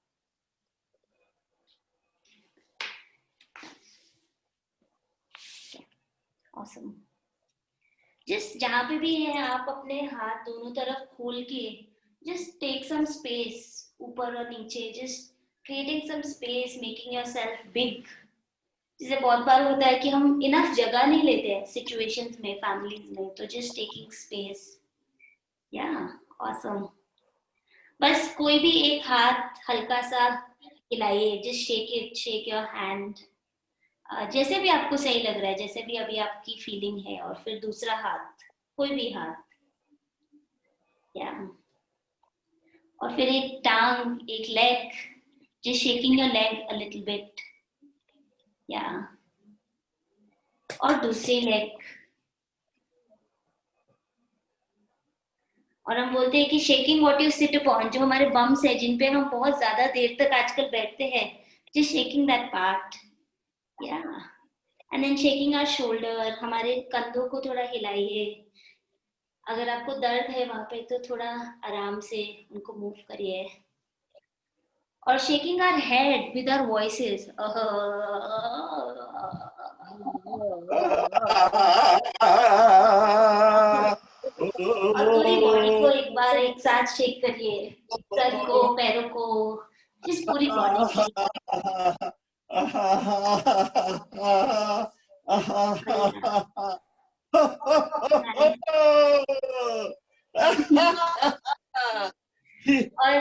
ऑसम। जस्ट जहां पे भी है आप अपने हाथ दोनों तरफ खोल के जस्ट टेक सम स्पेस, ऊपर और नीचे, just creating some space, making yourself big. जैसे बहुत बार होता है कि हम इनफ जगह नहीं लेते हैं सिचुएशंस में, फैमिलीज में, तो जस्ट टेकिंग स्पेस। या ऑसम। बस कोई भी एक हाथ हल्का सा हिलाइए, just shake it, shake your hand, जैसे भी आपको सही लग रहा है, जैसे भी अभी आपकी फीलिंग है। और फिर दूसरा हाथ कोई भी हाथ, या और फिर एक टांग, एक leg, just shaking your leg a little bit, या और दूसरी लेग। और हम बोलते हैं कि shaking what you sit upon, जो हमारे बम्स है जिन पे हम बहुत ज्यादा देर तक आजकल बैठते हैं, just shaking that part, yeah, and then shaking our shoulder, हमारे कंधों को थोड़ा हिलाइए। अगर आपको दर्द है वहां पे तो थोड़ा आराम से उनको मूव करिए। और shaking our head with our voices, और पूरी बॉडी को एक बार एक साथ शेक करिए, सर को, पैरों को, जिस पूरी बॉडी की। और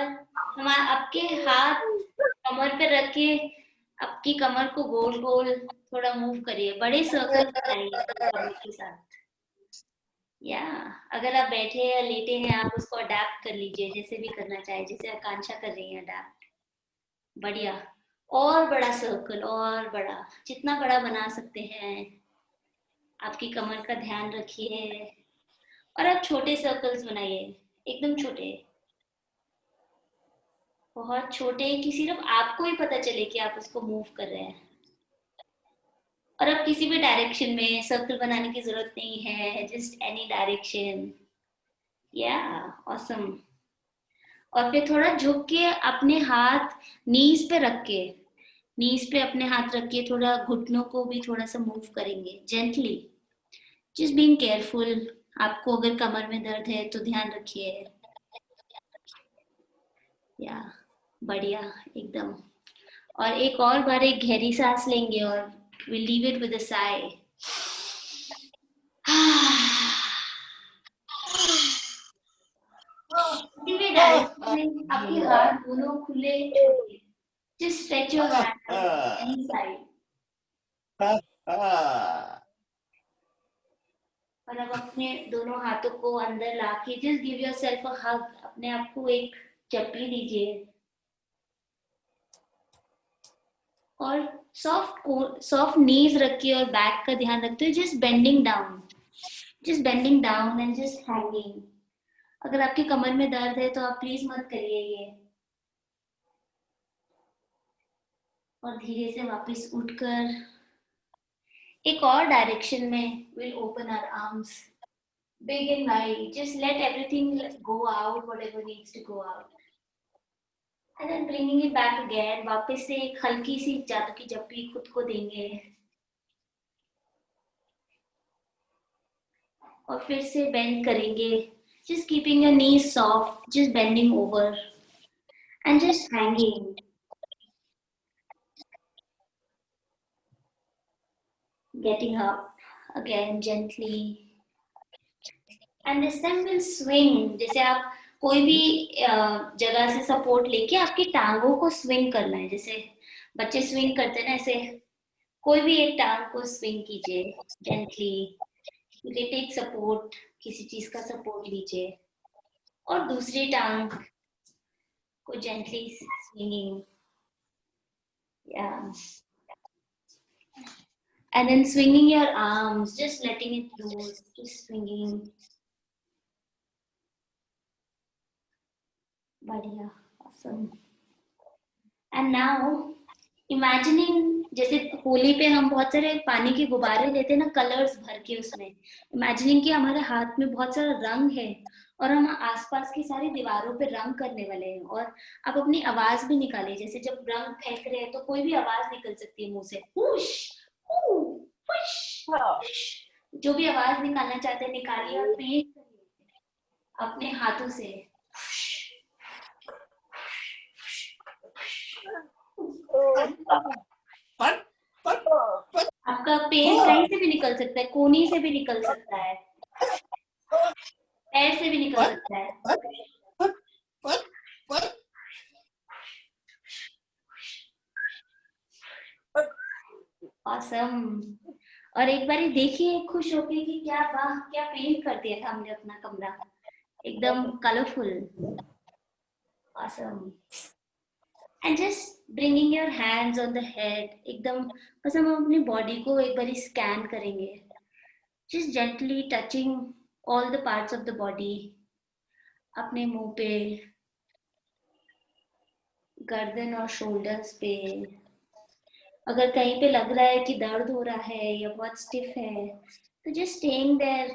हम आपके हाथ कमर पे रख के आपकी कमर को गोल गोल थोड़ा मूव करिए, बड़े सर्कल बनाइए कमर के साथ। या अगर आप बैठे या लेटे हैं, आप उसको अडैप्ट कर लीजिए, जैसे भी करना चाहे, जैसे आकांक्षा कर रही है अडैप्ट। बढ़िया, और बड़ा सर्कल, और बड़ा, जितना बड़ा बना सकते हैं। आपकी कमर का ध्यान रखिए और आप छोटे सर्कल्स बनाइए, एकदम छोटे, बहुत छोटे, कि सिर्फ आपको ही पता चले कि आप उसको मूव कर रहे हैं। और अब किसी भी डायरेक्शन में सर्कल बनाने की जरूरत नहीं है, जस्ट एनी डायरेक्शन। या ऑसम। और फिर थोड़ा झुक के अपने हाथ नीज पे रख के, नीज पे अपने हाथ रख के थोड़ा घुटनों को भी थोड़ा सा मूव करेंगे जेंटली, जस्ट बीइंग केयरफुल। आपको अगर कमर में दर्द है तो ध्यान रखिए। या बढ़िया एकदम। और एक और बार एक गहरी सांस लेंगे और we'll leave it with a sigh. आपके हाथ दोनों खुले छोड़िए, just stretch your hand on any side. और अब अपने दोनों हाथों को अंदर लाके just give yourself a hug. अपने आप को एक चप्पी दीजिए और सॉफ्ट नीज रखिए और बैक का ध्यान रखते हुए just bending down and just hanging. अगर आपकी कमर में दर्द है तो आप प्लीज मत करिए ये। और धीरे से वापस उठकर एक और डायरेक्शन में will open our arms big and wide, just let everything go out, whatever needs to go out, and then bringing it back again. वापस से एक हल्की सी जादू की जप्पी खुद को देंगे और फिर से बेंड करेंगे, just keeping your knees soft, just bending over and just hanging. Getting up again gently and this time we'll swing. जैसे आप कोई भी जगह से सपोर्ट लेके आपकी टांगों को स्विंग करना है, जैसे बच्चे स्विंग करते हैं ना, ऐसे कोई भी एक टांग को स्विंग कीजिए जेंटली, टेक सपोर्ट, किसी चीज का सपोर्ट लीजिए और दूसरी टांग को gently swinging, and then swinging your arms, just letting it loose, just swinging. बढ़िया, awesome. And now imagining, जैसे होली पे हम बहुत सारे पानी के गुब्बारे लेते हैं ना, कलर्स भर के उसमें, इमेजिनिंग कि हमारे हाथ में बहुत सारा रंग है और हम आसपास की सारी दीवारों पे रंग करने वाले हैं। और आप अपनी आवाज भी निकालिए, जैसे जब रंग फेंक रहे हैं तो कोई भी आवाज निकल सकती है मुंह से, पुश पुश, जो भी आवाज निकालना चाहते हैं निकालिए और पेंट करिए अपने हाथों से। आपका पेन कहीं से भी निकल सकता है, कोनी से भी निकल सकता है, पैर से भी निकल सकता है। Awesome. और एक बार देखिए खुश होके कि क्या वाह, क्या पेंट कर दिया था हमने अपना कमरा, एकदम colourful, awesome. And just bringing your hands on the head, एकदम बस हम अपनी बॉडी को एक बार स्कैन करेंगे, just gently touching all the parts of the body, अपने मुंह पे, गर्दन और शोल्डर्स पे, अगर कहीं पे लग रहा है कि दर्द हो रहा है या बहुत स्टिफ है तो just staying there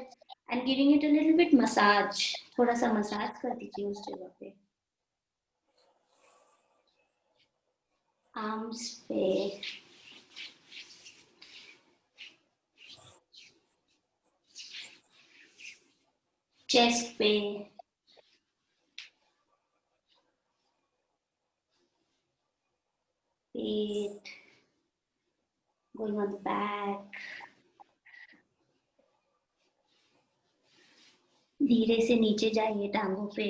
and giving it a little bit massage, थोड़ा सा मसाज कर दीजिए उस जगह पे, आर्म्स पे, चेस्ट पे, पेट, going on the back, धीरे से नीचे जाइए टांगों पे,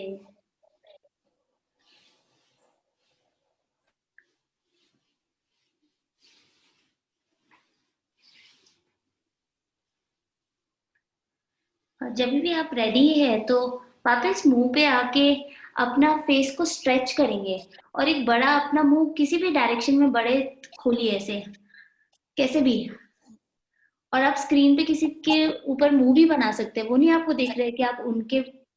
और जब भी आप रेडी है तो वापस मुंह पे आके अपना फेस को स्ट्रेच करेंगे और एक बड़ा अपना मुंह किसी भी डायरेक्शन में बड़े खोलिए, ऐसे कैसे भी, और आप स्क्रीन पे किसी के ऊपर मुंह भी बना सकते हैं, वो नहीं आपको देख रहे हैं कि आप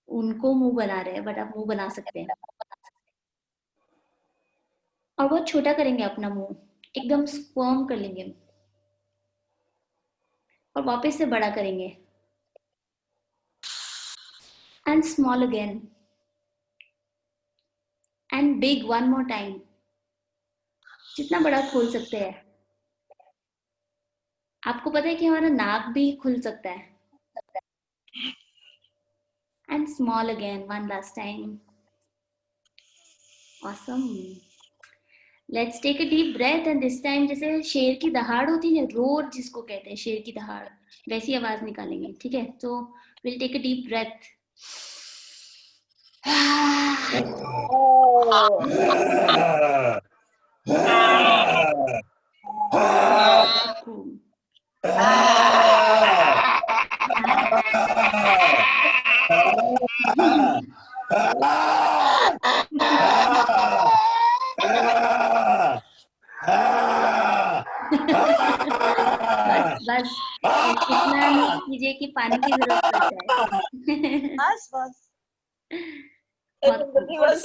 उनको मुंह बना रहे हैं, बट आप मुंह बना सकते हैं। और बहुत छोटा करेंगे अपना मुंह, एकदम स्क्वर्म कर लेंगे और वापस से बड़ा करेंगे, and small again and big one more time, जितना बड़ा खोल सकते हैं। आपको पता है कि हमारा नाक भी खुल सकता है, and small again one last time, awesome. Let's take a deep breath and this time जैसे शेर की दहाड़ होती है, रोर जिसको कहते हैं शेर की दहाड़, वैसी आवाज निकालेंगे, ठीक है? तो will take a deep breath, बस इतना नहीं कीजिए कि पानी की जरूरत पड़ जाए। बस बस बस।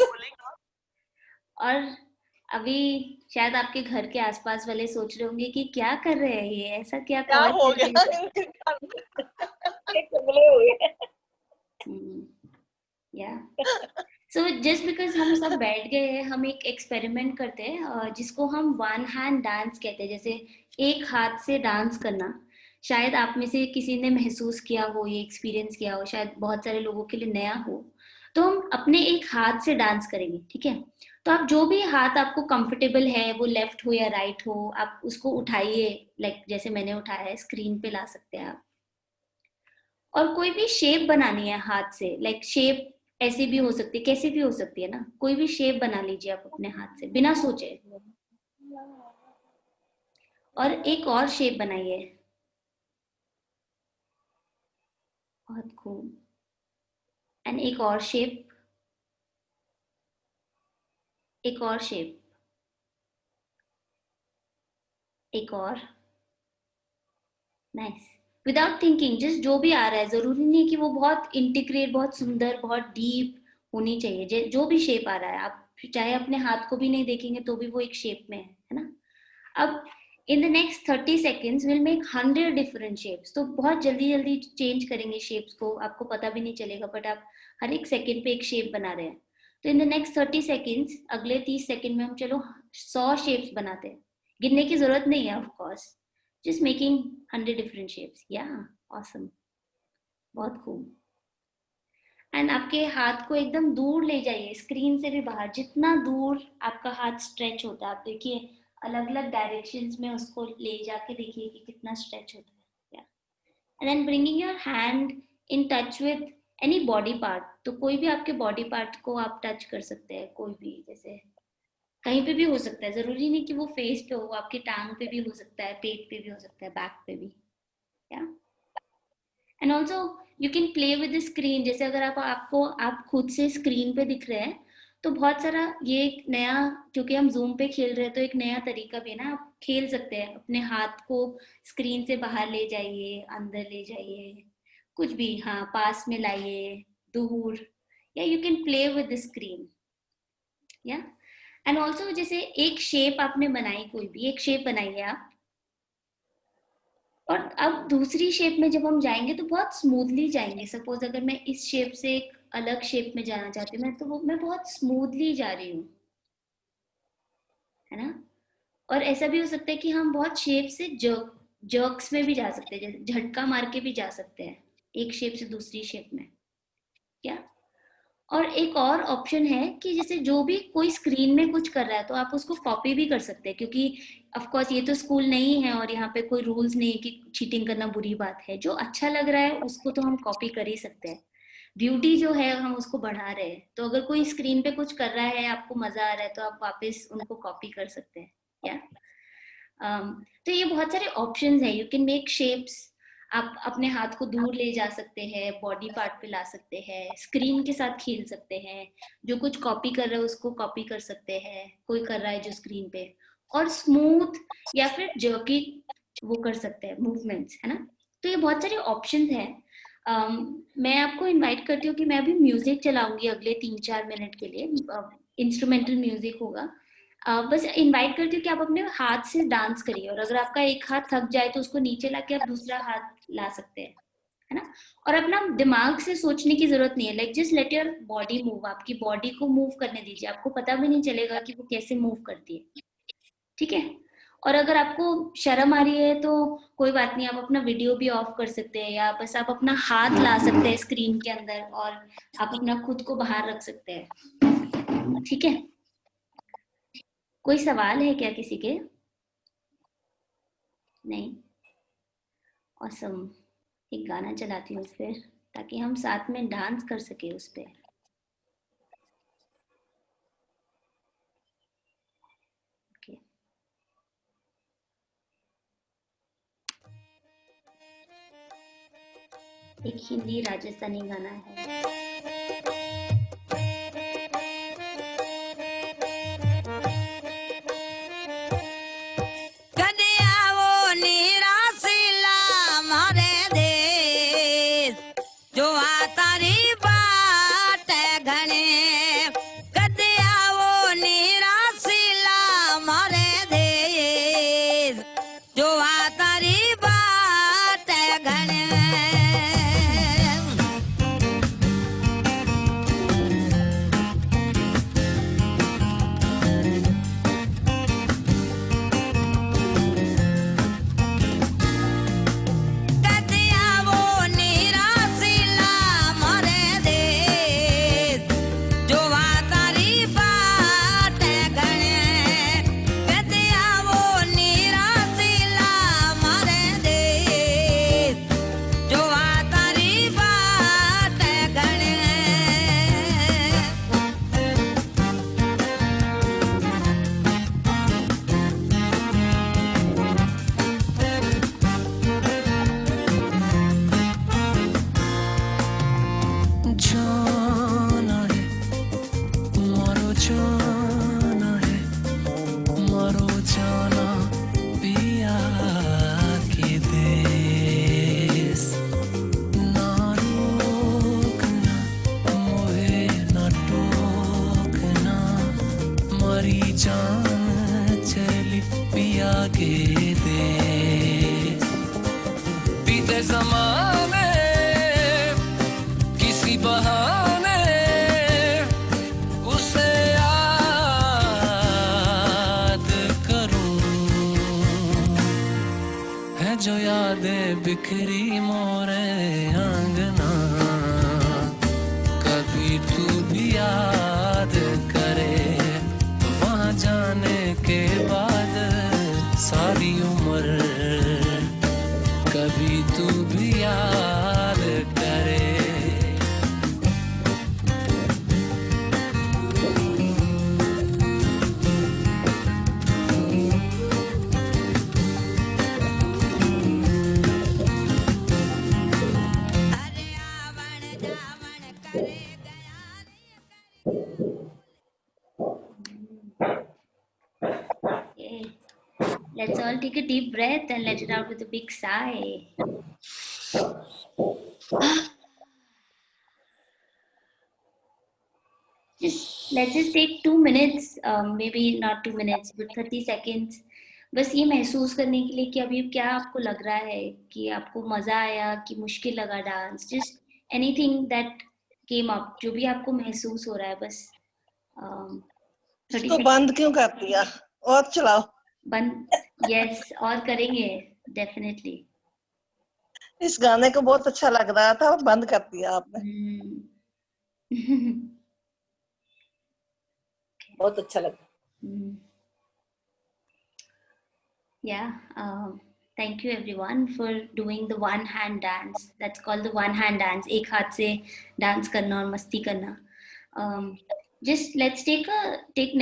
और अभी शायद आपके घर के आसपास वाले सोच रहे होंगे कि क्या कर रहे हैं ये, ऐसा क्या हो गया, कमले हो गए। या सो जस्ट बिकॉज हम सब बैठ गए हैं, हम एक एक्सपेरिमेंट करते हैं जिसको हम वन हैंड डांस कहते हैं, जैसे एक हाथ से डांस करना। शायद आप में से किसी ने महसूस किया हो, ये एक्सपीरियंस किया हो, शायद बहुत सारे लोगों के लिए नया हो। तो हम अपने एक हाथ से डांस करेंगे, ठीक है? तो आप जो भी हाथ आपको कंफर्टेबल है, वो लेफ्ट हो या राइट हो, आप उसको उठाइए, लाइक जैसे मैंने उठाया है, स्क्रीन पे ला सकते हैं आप। और कोई भी शेप बनानी है हाथ से, लाइक शेप ऐसी भी हो सकती है, कैसी भी हो सकती है ना, कोई भी शेप बना लीजिए आप अपने हाथ से बिना सोचे। और एक और शेप बनाइए, बहुत खूब। एंड एक और शेप, एक और शेप, एक और, नाइस। विदाउट थिंकिंग, जस्ट जो भी आ रहा है, जरूरी नहीं कि वो बहुत इंटीग्रेट, बहुत सुंदर, बहुत डीप होनी चाहिए। जो भी शेप आ रहा है, आप चाहे अपने हाथ को भी नहीं देखेंगे तो भी वो एक शेप में है ना। अब in the next 30 seconds will make 100 different shapes. तो बहुत जल्दी जल्दी चेंज करेंगे शेप्स को, आपको पता भी नहीं चलेगा, बट आप हर एक सेकेंड पे एक शेप बना रहे हैं। तो इन द नेक्स्ट 30 seconds, अगले 30 सेकेंड में हम चलो 100 शेप्स बनाते हैं। गिनने की जरूरत नहीं है, of course, just making 100 different shapes. Yeah, awesome. बहुत खूब। एंड आपके हाथ को एकदम दूर ले जाइए, स्क्रीन से भी बाहर, जितना दूर आपका हाथ स्ट्रेच होता है, आप देखिए अलग अलग डायरेक्शंस में उसको ले जाके देखिए कि कितना स्ट्रेच होता है। And then bringing your hand in touch with any body part. तो कोई भी आपके बॉडी पार्ट को आप टच कर सकते हैं, कोई भी, जैसे कहीं पे भी हो सकता है, जरूरी नहीं कि वो फेस पे हो, आपकी टांग पे भी हो सकता है, पेट पे भी हो सकता है, बैक पे भी। या and also you can play with the screen. जैसे अगर आप खुद से स्क्रीन पे दिख रहे हैं तो बहुत सारा ये एक नया, क्योंकि हम जूम पे खेल रहे हैं तो एक नया तरीका भी है ना, आप खेल सकते हैं. अपने हाथ को स्क्रीन से बाहर ले जाइए, अंदर ले जाइए, कुछ भी, हाँ, पास में लाइए, दूर, या you can play with the screen. या एंड ऑल्सो जैसे एक शेप आपने बनाई, कोई भी एक शेप बनाइए आप, और अब दूसरी शेप में जब हम जाएंगे तो बहुत स्मूथली जाएंगे. सपोज अगर मैं इस शेप से एक अलग शेप में जाना चाहती हूँ तो मैं बहुत स्मूथली जा रही हूँ, है ना. और ऐसा भी हो सकता है कि हम बहुत शेप से जर्क्स में भी जा सकते हैं, जैसे झटका मार के भी जा सकते हैं एक शेप से दूसरी शेप में. क्या, और एक और ऑप्शन है कि जैसे जो भी कोई स्क्रीन में कुछ कर रहा है तो आप उसको कॉपी भी कर सकते हैं, क्योंकि ऑफ कोर्स ये तो स्कूल नहीं है और यहाँ पे कोई रूल्स नहीं है कि चीटिंग करना बुरी बात है. जो अच्छा लग रहा है उसको तो हम कॉपी कर ही सकते हैं. ब्यूटी जो है हम उसको बढ़ा रहे हैं. तो अगर कोई स्क्रीन पे कुछ कर रहा है, आपको मजा आ रहा है, तो आप वापस उनको कॉपी कर सकते हैं. या तो ये बहुत सारे ऑप्शंस है. You can make shapes. आप अपने हाथ को दूर ले जा सकते हैं, बॉडी पार्ट पे ला सकते हैं, स्क्रीन के साथ खेल सकते हैं. जो कुछ कॉपी कर रहा है उसको कॉपी कर सकते हैं, कोई कर रहा है जो स्क्रीन पे, और स्मूथ या फिर जर्की वो कर सकते हैं मूवमेंट्स, है ना. तो ये बहुत सारे ऑप्शंस हैं. मैं आपको इनवाइट करती हूँ कि मैं अभी म्यूजिक चलाऊंगी अगले 3-4 मिनट के लिए. इंस्ट्रूमेंटल म्यूजिक होगा. बस इनवाइट करती हूँ कि आप अपने हाथ से डांस करिए, और अगर आपका एक हाथ थक जाए तो उसको नीचे लाके आप दूसरा हाथ ला सकते हैं, है ना. और अपना दिमाग से सोचने की जरूरत नहीं है. Like just let your body move. आपकी बॉडी को मूव करने दीजिए, आपको पता भी नहीं चलेगा कि वो कैसे मूव करती है. ठीक है. और अगर आपको शर्म आ रही है तो कोई बात नहीं, आप अपना वीडियो भी ऑफ कर सकते हैं, या बस आप अपना हाथ ला सकते हैं स्क्रीन के अंदर और आप अपना खुद को बाहर रख सकते हैं. ठीक है. कोई सवाल है क्या किसी के? नहीं. ऑसम. एक गाना चलाती हूँ फिर, ताकि हम साथ में डांस कर सके उस पे. एक हिंदी राजस्थानी गाना है. बिखरी मोरे अंगना, कभी तू भी याद करे वहाँ जाने के बाद सारी उम्र, कभी तू भी याद करे. Let's all take a deep breath and let it out with a big sigh. Let's just take 2 minutes, maybe not 2 minutes, but 30 seconds. बस ये महसूस करने के लिए कि अभी क्या आपको लग रहा है, कि आपको मजा आया, कि मुश्किल लगा dance, just anything that came up, जो भी आपको महसूस हो रहा है, बस 30 इसको बंद क्यों कर दिया? और चलाओ। बंद, yes, और करेंगे definitely. इस गाने को बहुत अच्छा लग रहा था और बंद कर दिया आपने। बहुत अच्छा लगा। Yeah, thank you everyone for doing the one hand dance. That's called the one hand dance. एक हाथ से dance करना और मस्ती करना. Just let's take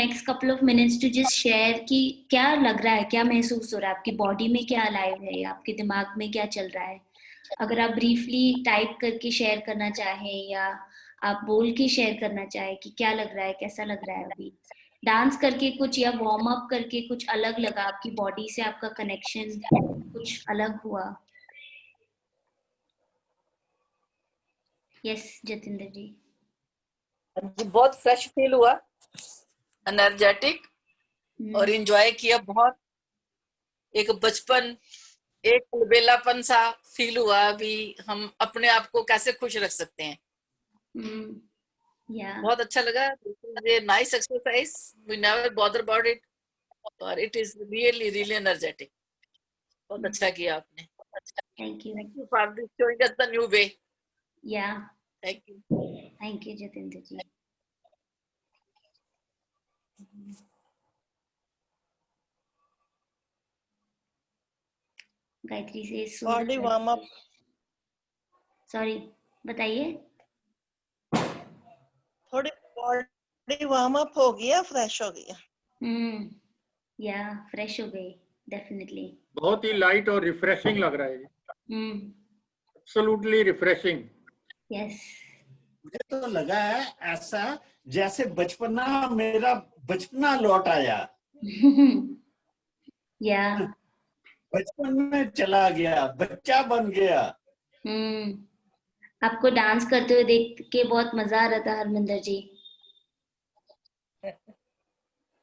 next couple of minutes to just share कि क्या लग रहा है, क्या महसूस हो रहा है, आपकी body में क्या alive है, या आपके दिमाग में क्या चल रहा है. अगर आप briefly type करके share करना चाहें, या आप बोल के share करना चाहें कि क्या लग रहा है, कैसा लग रहा है अभी. डांस करके कुछ या वार्म अप करके कुछ अलग लगा, आपकी बॉडी से आपका कनेक्शन कुछ अलग हुआ. यस जतिंदर जी. बहुत फ्रेश फील हुआ, एनर्जेटिक, और एंजॉय किया बहुत. एक बचपन, एक बेलापन सा फील हुआ. अभी हम अपने आप को कैसे खुश रख सकते हैं. Yeah. बहुत अच्छा लगा. ये nice exercise, we never bother about it, और it is really really energetic. बहुत अच्छा किया आपने. Thank you. Thank you for showing us the new way. Yeah. Thank you. Thank you Jatinder जी. गायत्री से बॉडी वार्म अप. सॉरी, बताइए. थोड़ी body warm up हो गया, फ्रेश हो गया. या फ्रेश हो गई डेफिनेटली. बहुत ही लाइट और रिफ्रेशिंग लग रहा है. Absolutely refreshing. यस. मुझे तो लगा है ऐसा जैसे मेरा बचपना लौट आया. या बचपन में चला गया, बच्चा बन गया. आपको डांस करते हुए देख के बहुत मजा आ रहा था हरमिंदर जी.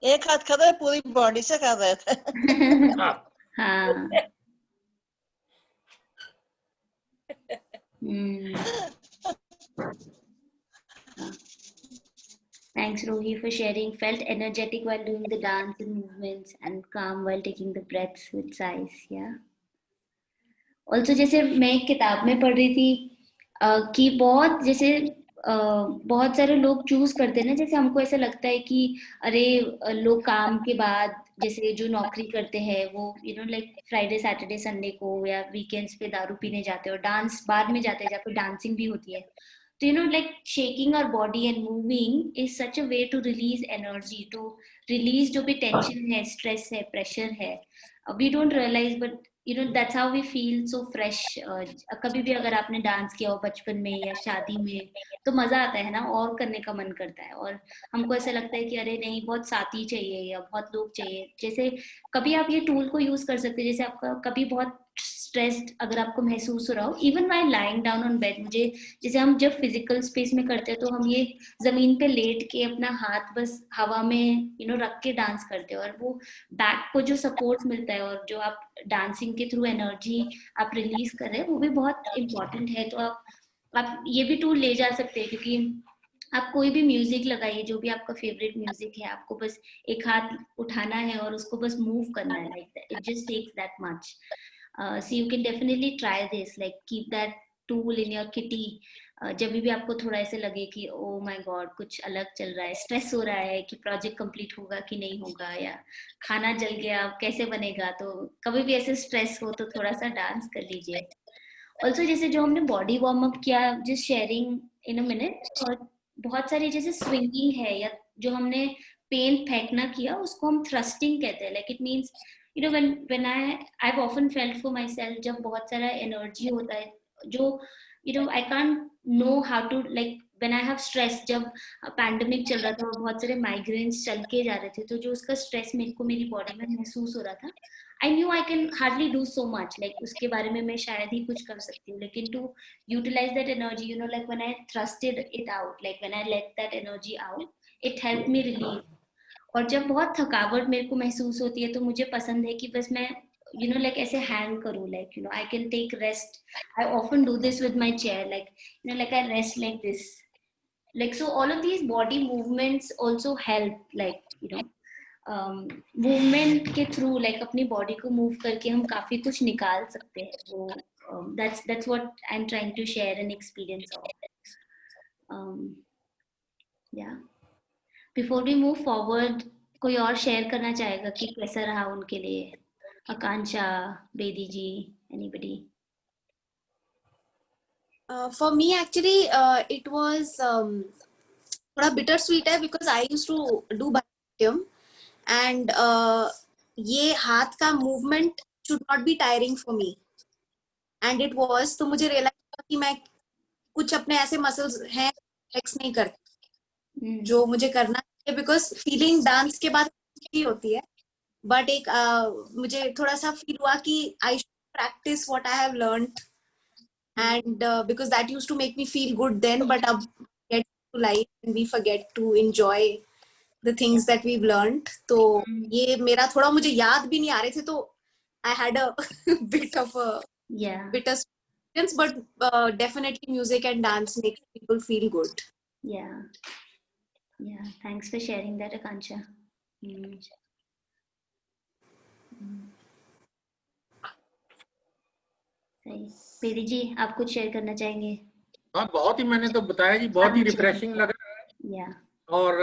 एक हाथ कर रहे, पूरी बॉडी से कर रहे थे. हाँ. Thanks Rohi for sharing. Felt energetic while doing the dance and movements, and calm while taking the breaths with sighs. Yeah. Also जैसे मैं एक किताब में पढ़ रही थी कि बहुत जैसे बहुत सारे लोग चूज करते हैं ना, जैसे हमको ऐसा लगता है कि अरे लोग काम के बाद जैसे जो नौकरी करते हैं वो लाइक फ्राइडे सैटरडे संडे को या वीकेंड्स पे दारू पीने जाते हैं और डांस बार में जाते हैं जहाँ पे डांसिंग भी होती है. तो like shaking our body and moving is such a way to release energy, to release जो भी tension है, stress है, pressure है. We don't realize, but that's how we feel so fresh. कभी भी अगर आपने डांस किया हो बचपन में या शादी में तो मजा आता है ना, और करने का मन करता है. और हमको ऐसा लगता है कि अरे नहीं, बहुत साथी चाहिए या बहुत लोग चाहिए. जैसे कभी आप ये टूल को यूज कर सकते हैं, जैसे आपका कभी बहुत स्ट्रेस्ड अगर आपको महसूस हो रहा हो, even while lying down on bed. मुझे जैसे हम जब फिजिकल स्पेस में करते हैं तो हम ये जमीन पे लेट के अपना हाथ बस हवा में रख के डांस करते हैं, और वो बैक को जो सपोर्ट मिलता है और जो आप डांसिंग के थ्रू एनर्जी आप रिलीज कर रहे हैं वो भी बहुत इम्पोर्टेंट है. तो आप ये भी टूल ले जा सकते हैं, क्योंकि आप कोई भी म्यूजिक लगाइए, जो भी आपका फेवरेट म्यूजिक है, आपको बस एक हाथ उठाना है और उसको बस मूव करना है. Like it just takes that much. So you can definitely try this, like keep that tool in your kitty. जब भी आपको थोड़ा ऐसे लगे कि oh my god कुछ अलग चल रहा है, स्ट्रेस हो रहा है कि प्रोजेक्ट कंप्लीट होगा कि नहीं होगा, या खाना जल गया कैसे बनेगा, तो कभी भी ऐसे स्ट्रेस हो तो थोड़ा सा डांस कर लीजिए. ऑल्सो जैसे जो हमने बॉडी वार्म अप किया, just sharing in a minute, और बहुत सारी जैसे स्विंगिंग है या जो हमने पेन फेंकना किया उसको हम थ्रस्टिंग कहते हैं. Like it means when I've often felt for myself, जब बहुत सारा एनर्जी होता है जो I can't know how to, like when I have stress, जब पैंडेमिक चल रहा था और बहुत सारे माइग्रेन्स चल के जा रहे थे, तो जो उसका स्ट्रेस मेरे को मेरी बॉडी में महसूस हो रहा था, I knew I can hardly do so much, like उसके बारे में मैं शायद ही कुछ कर सकती हूँ, लेकिन to utilize that energy, you know, like when I thrusted it out, like when I let that energy out, it helped me relieve. और जब बहुत थकावट मेरे को महसूस होती है तो मुझे पसंद है कि बस मैं you know like ऐसे hang करूँ, like you know I can take rest. I often do this with my chair, like you know like I rest like this, like so all of these body movements also help, like you know movement के through like अपनी body को move करके हम काफी कुछ निकाल सकते हैं. वो that's what I'm trying to share an experience of. Yeah. Before we move forward, कोई और शेयर करना चाहेगा कि कैसा रहा उनके लिए? आकांक्षा, बेदी जी, anybody? For me actually it was थोड़ा bittersweet है because I used to do Bharatanatyam and ये हाथ का movement should not be tiring for me and it was. तो मुझे realize हुआ कि मैं कुछ अपने ऐसे muscles हैं flex नहीं करती जो मुझे करना है, because feeling dance के बाद ही होती है, but एक मुझे थोड़ा सा feel हुआ कि I should practice what I have learned and because that used to make me feel good then, but अब get to life and we forget to enjoy the things that we've learned. तो ये मेरा थोड़ा मुझे याद भी नहीं आ रहे थे, तो I had a bit of a bitter experience, but definitely music and dance make people feel good. Yeah. Thanks for sharing that, Akansha. सही. बेदी जी, आप कुछ शेयर करना चाहेंगे? हाँ, बहुत ही, मैंने तो बताया जी, बहुत ही रिफ्रेशिंग लगा. और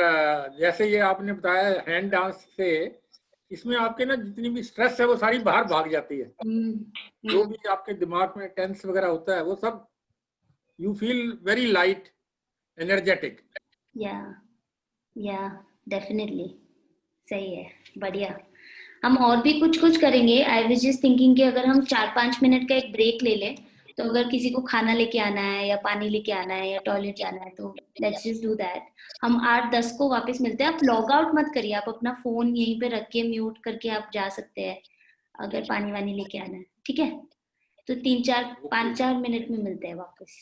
जैसे ये आपने बताया हैंड डांस से, इसमें आपके ना जितनी भी स्ट्रेस है वो सारी बाहर भाग जाती है. जो भी आपके दिमाग में टेंस वगैरह होता है वो सब, you feel very light, energetic. या डेफिनेटली. सही है, बढ़िया. हम और भी कुछ करेंगे. आई वाज जस्ट थिंकिंग कि अगर हम 4-5 मिनट का एक ब्रेक ले लें, तो अगर किसी को खाना लेके आना है या पानी लेके आना है या टॉयलेट जाना है तो लेट्स जस्ट डू दैट. हम 8-10 को वापस मिलते हैं. आप लॉग आउट मत करिए, आप अपना फोन यहीं पे रख के म्यूट करके आप जा सकते हैं अगर पानी वानी लेके आना है. ठीक है, तो 5-4 मिनट में मिलते हैं वापस.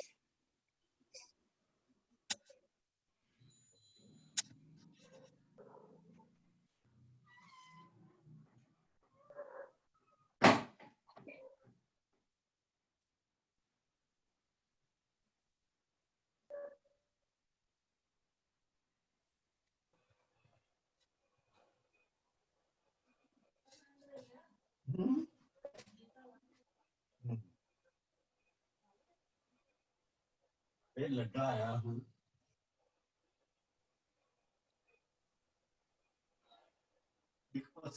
लड्डा आया हूँ.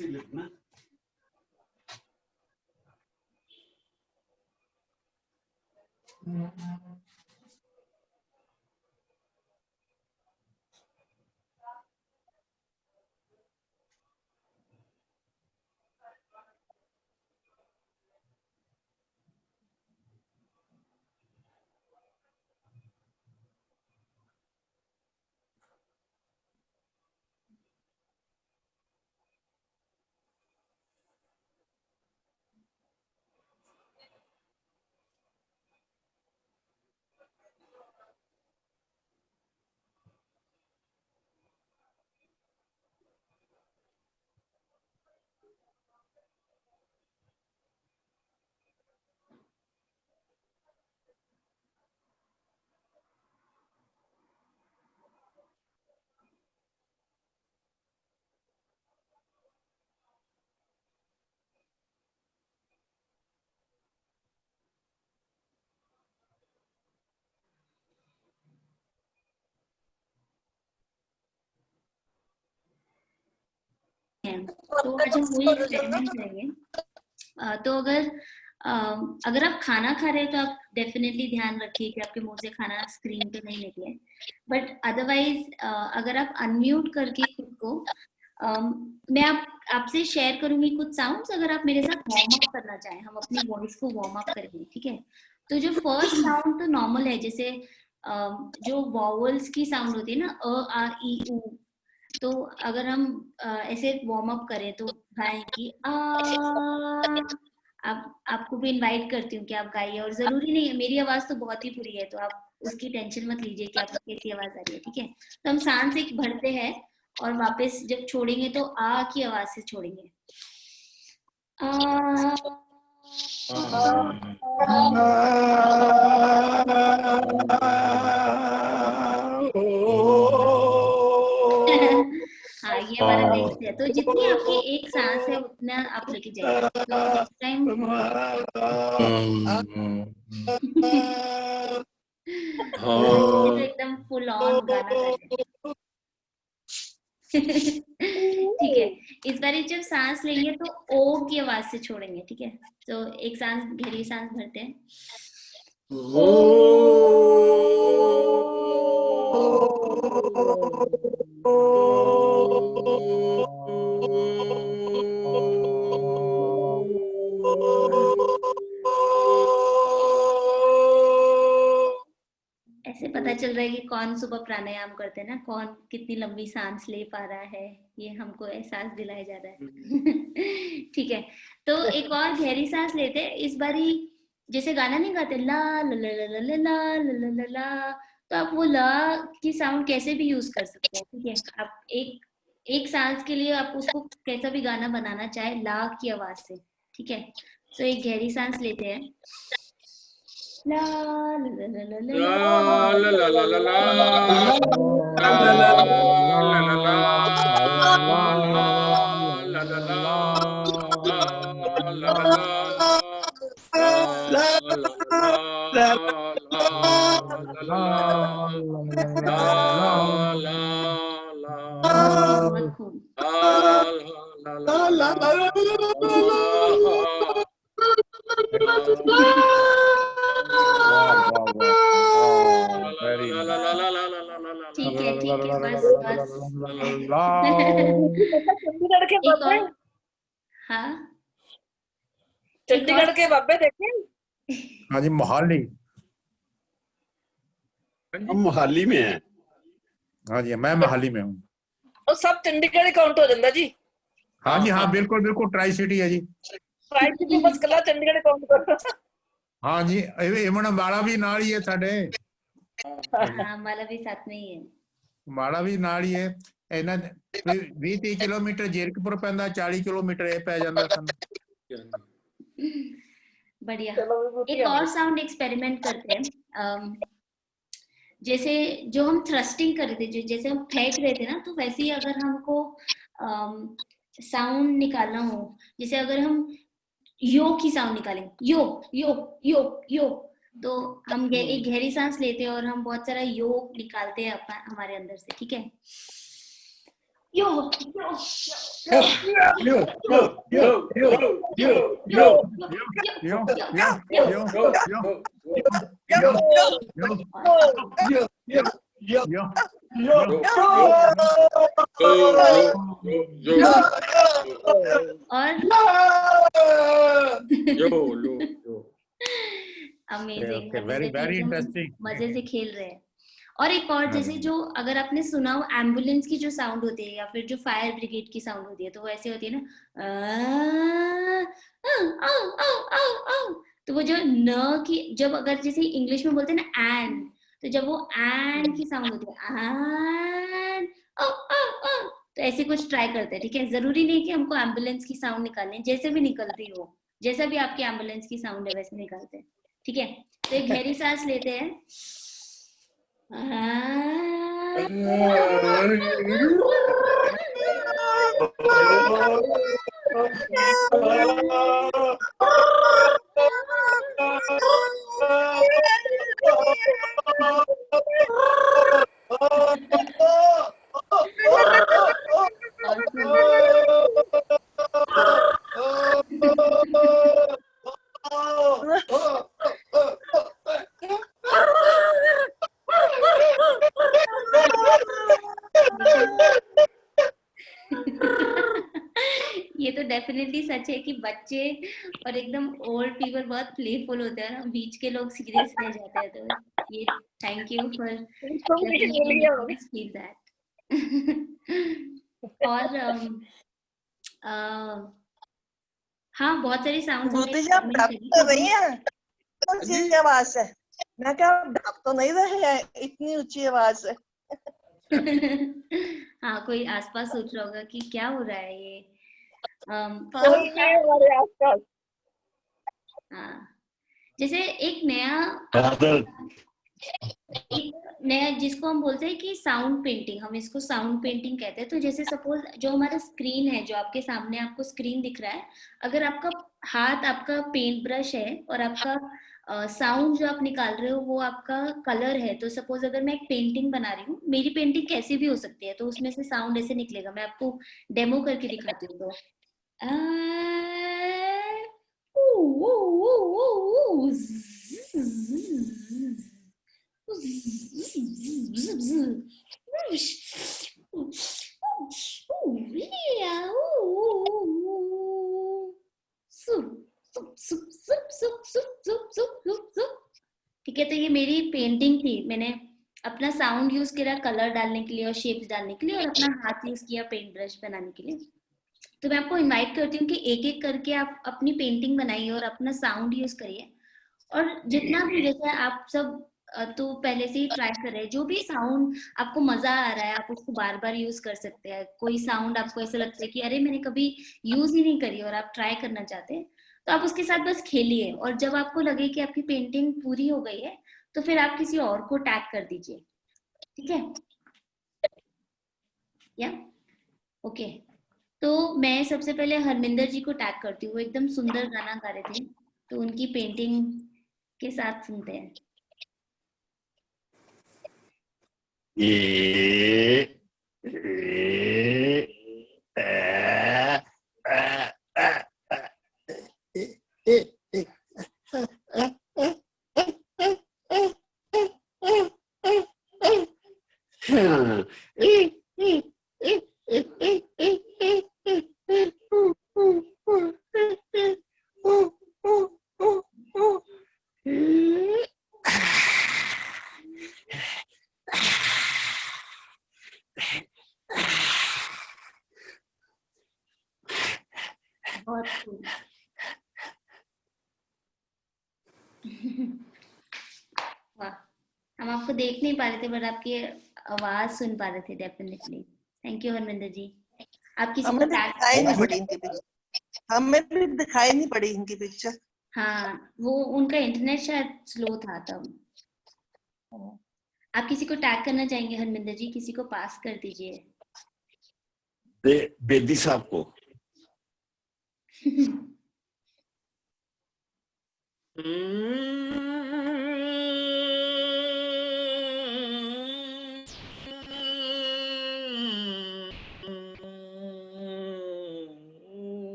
लिखना. तो आज हम वही एक्सपेरिमेंट करेंगे. तो अगर आप खाना खा रहे हैं तो आप डेफिनेटली ध्यान रखिए कि आपके मुंह से खाना स्क्रीन पे नहीं निकले. बट अदरवाइज अगर आप अनम्यूट करके खुद को, मैं आपसे शेयर करूंगी कुछ साउंड्स. अगर आप मेरे साथ वार्म अप करना चाहें, हम अपनी वॉइस को वार्म अप करेंगे. ठीक है, तो जो फर्स्ट साउंड तो नॉर्मल है, जैसे जो वॉवल्स की साउंड होती है ना, अ आ ई उ, तो अगर हम ऐसे वार्म अप करें तो गाएं कि आपको भी इनवाइट करती हूँ कि आप गाइए, और जरूरी नहीं है, मेरी आवाज तो बहुत ही बुरी है तो आप उसकी टेंशन मत लीजिए कि आपको कैसी आवाज आ रही है, ठीक है। तो हम सांस एक भरते हैं और वापस जब छोड़ेंगे तो आ की आवाज से छोड़ेंगे। हाँ, ये हमारा नेक्स्ट है। तो जितनी आपकी एक सांस है उतना आप लेके जाइए। तो नेक्स्ट टाइम तो एकदम फुल ऑन गाना करें। ठीक है, इस बार जब सांस लेंगे तो ओ की आवाज से छोड़ेंगे, ठीक है। तो एक सांस, गहरी सांस भरते हैं। ऐसे पता चल रहा है कि कौन सुबह प्राणायाम करते हैं ना, कौन कितनी लंबी सांस ले पा रहा है, ये हमको एहसास दिलाया जा रहा है। ठीक है, तो एक और गहरी सांस लेते हैं। इस बारी जैसे गाना नहीं गाते ला ला ला ला ला ला ला ला ला, तो आप वो ला की साउंड कैसे भी यूज कर सकते हैं, ठीक है। आप एक सांस के लिए आप उसको कैसा भी गाना बनाना चाहे ला की आवाज से, ठीक है। तो एक गहरी सांस लेते हैं। ला ला ला ला ला ला ला ला ला ठीक है, ठीक है, बस बस। चंडीगढ़ के बाबे, हाँ, चंडीगढ़ के बाबे देखे? हाँ जी, मोहाली। हम मोहाली में हैं। हाँ जी, मैं मोहाली में हूँ। और सब चंडीगढ़ काउंट हो जाता जी। हाँ जी, हाँ बिल्कुल बिल्कुल, ट्राई सिटी है जी। ट्राई सिटी बस कला चंडीगढ़ काउंट करो। हाँ जी, इमन अंबाला भी नाल ही है साडे। हाँ, अंबाला भी साथ में ही है। अंबाला भी नाल ही है। ਇਹਨਾਂ 20-30 किलोमीटर जीरकपुर पैंदा, 40 किलोमीटर ਇਹ ਪੈ ਜਾਂਦਾ ਸਾਨੂੰ। बढ़िया। एक और साउंड एक्सपेरिमेंट करते हैं। जैसे जो हम थ्रस्टिंग कर रहे थे, जैसे हम फेंक रहे थे ना, तो वैसे ही अगर हमको साउंड निकालना हो, जैसे अगर हम यो की साउंड निकालें, यो यो यो यो, तो हम एक गहरी सांस लेते हैं और हम बहुत सारा यो निकालते हैं हमारे अंदर से, ठीक है। यो यो यो यो यो यो यो यो अमेजिंग, वेरी इंटरेस्टिंग, मजे से खेल रहे हैं। और एक और जैसे जो अगर आपने सुना हो एम्बुलेंस की जो साउंड होती है या फिर जो फायर ब्रिगेड की साउंड होती है, तो वो ऐसे होती है ना, तो वो जो न की, जब अगर जैसे इंग्लिश में बोलते हैं ना एन, तो जब वो एन की साउंड होती है एन, तो ऐसे कुछ ट्राई करते हैं, ठीक है। जरूरी नहीं कि हमको एम्बुलेंस की साउंड निकालनी है, जैसे भी निकलती हो, जैसा भी आपकी एम्बुलेंस की साउंड है वैसे निकालते हैं, ठीक है। तो एक गहरी सांस लेते हैं। ये तो डेफिनेटली सच है कि बच्चे और एकदम ओल्ड पीपल बहुत प्लेफुल होते हैं ना, बीच के लोग सीरियस रह जाते हैं। तो ये thank you for feel that. और हाँ, बहुत सारी साउंड विभूति जी आप ढप तो रही हैं, ऊंची आवाज से। मैं क्या ढप तो नहीं रहे हैं इतनी ऊंची आवाज से? हाँ, कोई आसपास सोच रहा होगा कि क्या हो रहा है ये। कोई नहीं है हमारे आसपास। हाँ, जैसे एक नया जिसको हम बोलते हैं कि साउंड पेंटिंग, हम इसको साउंड पेंटिंग कहते हैं। तो जैसे सपोज जो हमारा स्क्रीन है, जो आपके सामने आपको स्क्रीन दिख रहा है, अगर आपका हाथ आपका पेंट ब्रश है और आपका साउंड जो आप निकाल रहे हो वो आपका कलर है, तो सपोज अगर मैं एक पेंटिंग बना रही हूँ, मेरी पेंटिंग कैसी भी हो सकती है, तो उसमें से साउंड ऐसे निकलेगा। मैं आपको डेमो करके दिखाती हूँ। तो ठीक है, तो ये मेरी पेंटिंग थी। मैंने अपना साउंड यूज किया कलर डालने के लिए और शेप्स डालने के लिए, और अपना हाथ यूज किया पेंट ब्रश बनाने के लिए। तो मैं आपको इनवाइट करती हूँ कि एक एक करके आप अपनी पेंटिंग बनाइए और अपना साउंड यूज करिए। और जितना भी, जैसे आप सब तो पहले से ही ट्राई कर रहे हैं, जो भी साउंड आपको मजा आ रहा है आप उसको बार बार यूज कर सकते हैं। कोई साउंड आपको ऐसा लगता है कि अरे मैंने कभी यूज ही नहीं करी और आप ट्राई करना चाहते हैं, तो आप उसके साथ बस खेलिए। और जब आपको लगे कि आपकी पेंटिंग पूरी हो गई है, तो फिर आप किसी और को टैग कर दीजिए। ठीक है, या ओके। तो मैं सबसे पहले हरमिंदर जी को टैग करती हूँ। वो एकदम सुंदर गाना गा रहे थे, तो उनकी पेंटिंग के साथ सुनते हैं। वाह, हम आपको देख नहीं पा रहे थे बट आपकी आवाज सुन पा रहे थे। डेफिनेटली, थैंक यू हरमिंदर जी। आप किसी को दिखाई नहीं पड़ी इनकी पिक्चर, हमें भी दिखाई नहीं पड़ी इनकी पिक्चर। हाँ, वो उनका इंटरनेट शायद स्लो था तब। आप किसी को टैग करना चाहेंगे हरमिंदर जी? किसी को पास कर दीजिए। बेदी साहब को।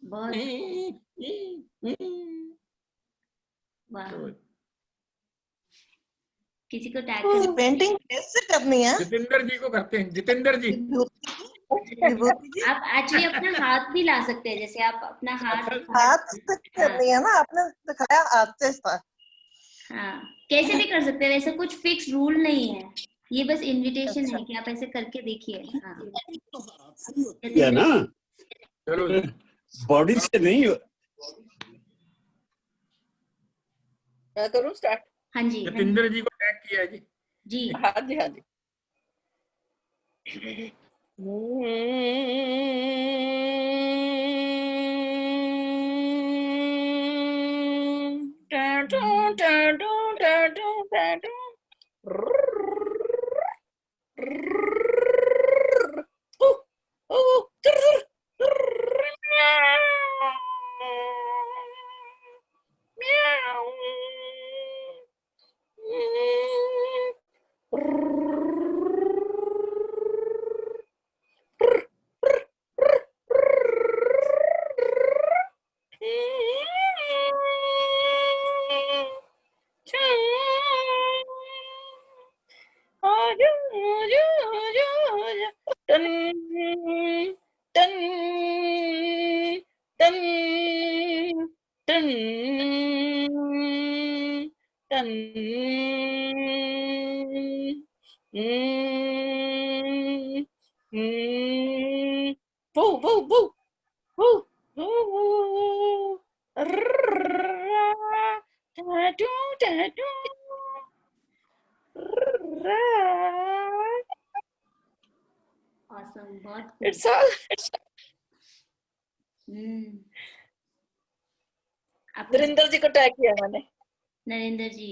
बहुत वाह, किसी को टैग कर पेंटिंग कैसे करनी है? जितेंद्र जी को करते हैं। जितेंद्र जी, आप एक्चुअली अपना हाथ भी ला सकते हैं। जैसे आप अपना हाथ तक करनी है ना, आपने दिखाया हाथ से था। हाँ, कैसे भी कर सकते हैं, वैसे कुछ फिक्स रूल नहीं है। ये बस इनविटेशन है कि आप ऐसे करके देखिए। हाँ, या ना, चलो बॉडी से नहीं। मैं करूँ स्टार्ट? हाँ जी, जितेंद्र जी को टैग किया है जी। जी हाँ जी, हाँ जी। Boo, boo, boo. Boo. Boo. Awesome, बहुत It's all. नरेंद्र जी को टैग किया मैंने. नरेंद्र जी.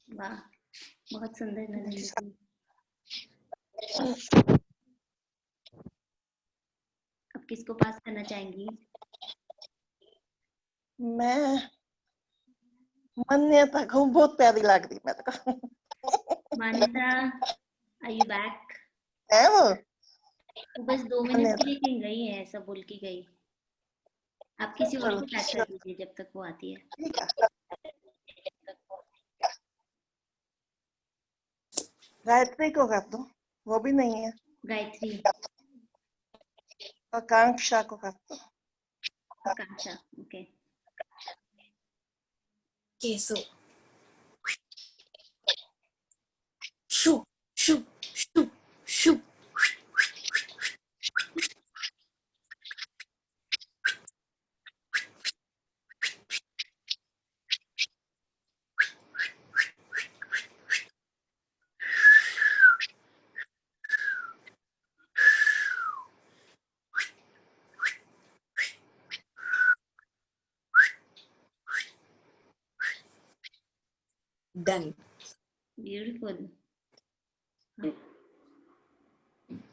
वाह, बहुत सुंदर नरेंद्र जी. अब किसको पास करना चाहेंगी? मैं मान्यता को बहुत प्यारी लग रही मेरे को. मान्यता, are you back? है वो? वो बस 2 मिनट के लिए कहीं गई है, ऐसा बोल के गई. आप किसी और को पैक कर दीजिए जब तक वो आती है. ठीक है. गायत्री को कर दो, वो भी नहीं है. गायत्री. आकांक्षा को कर दो. आकांक्षा, okay. So shoo shoo shoo shoo. Done. Beautiful.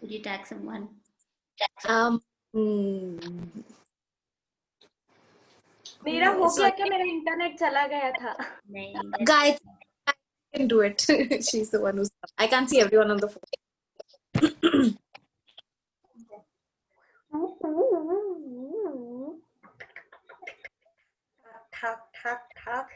Would you tag someone? मेरा हो गया क्या? मेरा इंटरनेट चला गया था. नहीं. Gayatri can do it. She's the one who's. I can't see everyone on the phone. Tap tap tap.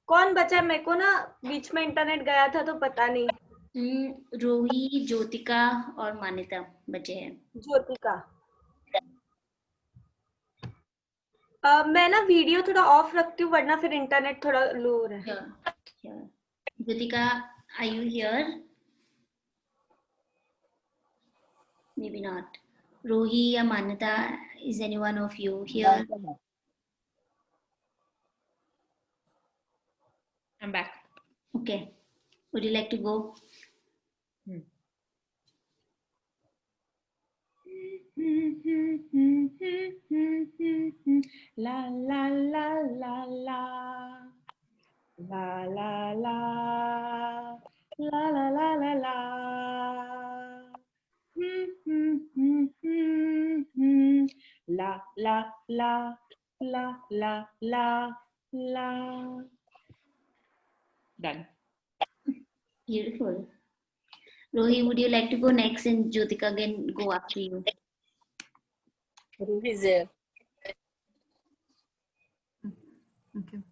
कौन बचा? मेरे को ना बीच में इंटरनेट गया था तो पता नहीं. रोही, ज्योतिका और मान्यता बचे हैं. ज्योतिका. मैं ना वीडियो थोड़ा ऑफ रखती हूँ वरना फिर इंटरनेट थोड़ा लो हो रहा है। Jyotika, are you here? Maybe not. Rohi or Manata, is any one of you here? I'm back. Okay. Would you like to go? La la la la la. La la la. La la la la la. La la la. La la la la. Done. Beautiful. Rohi, would you like to go next and Jyotika again go after you? Ruhi is there. Okay.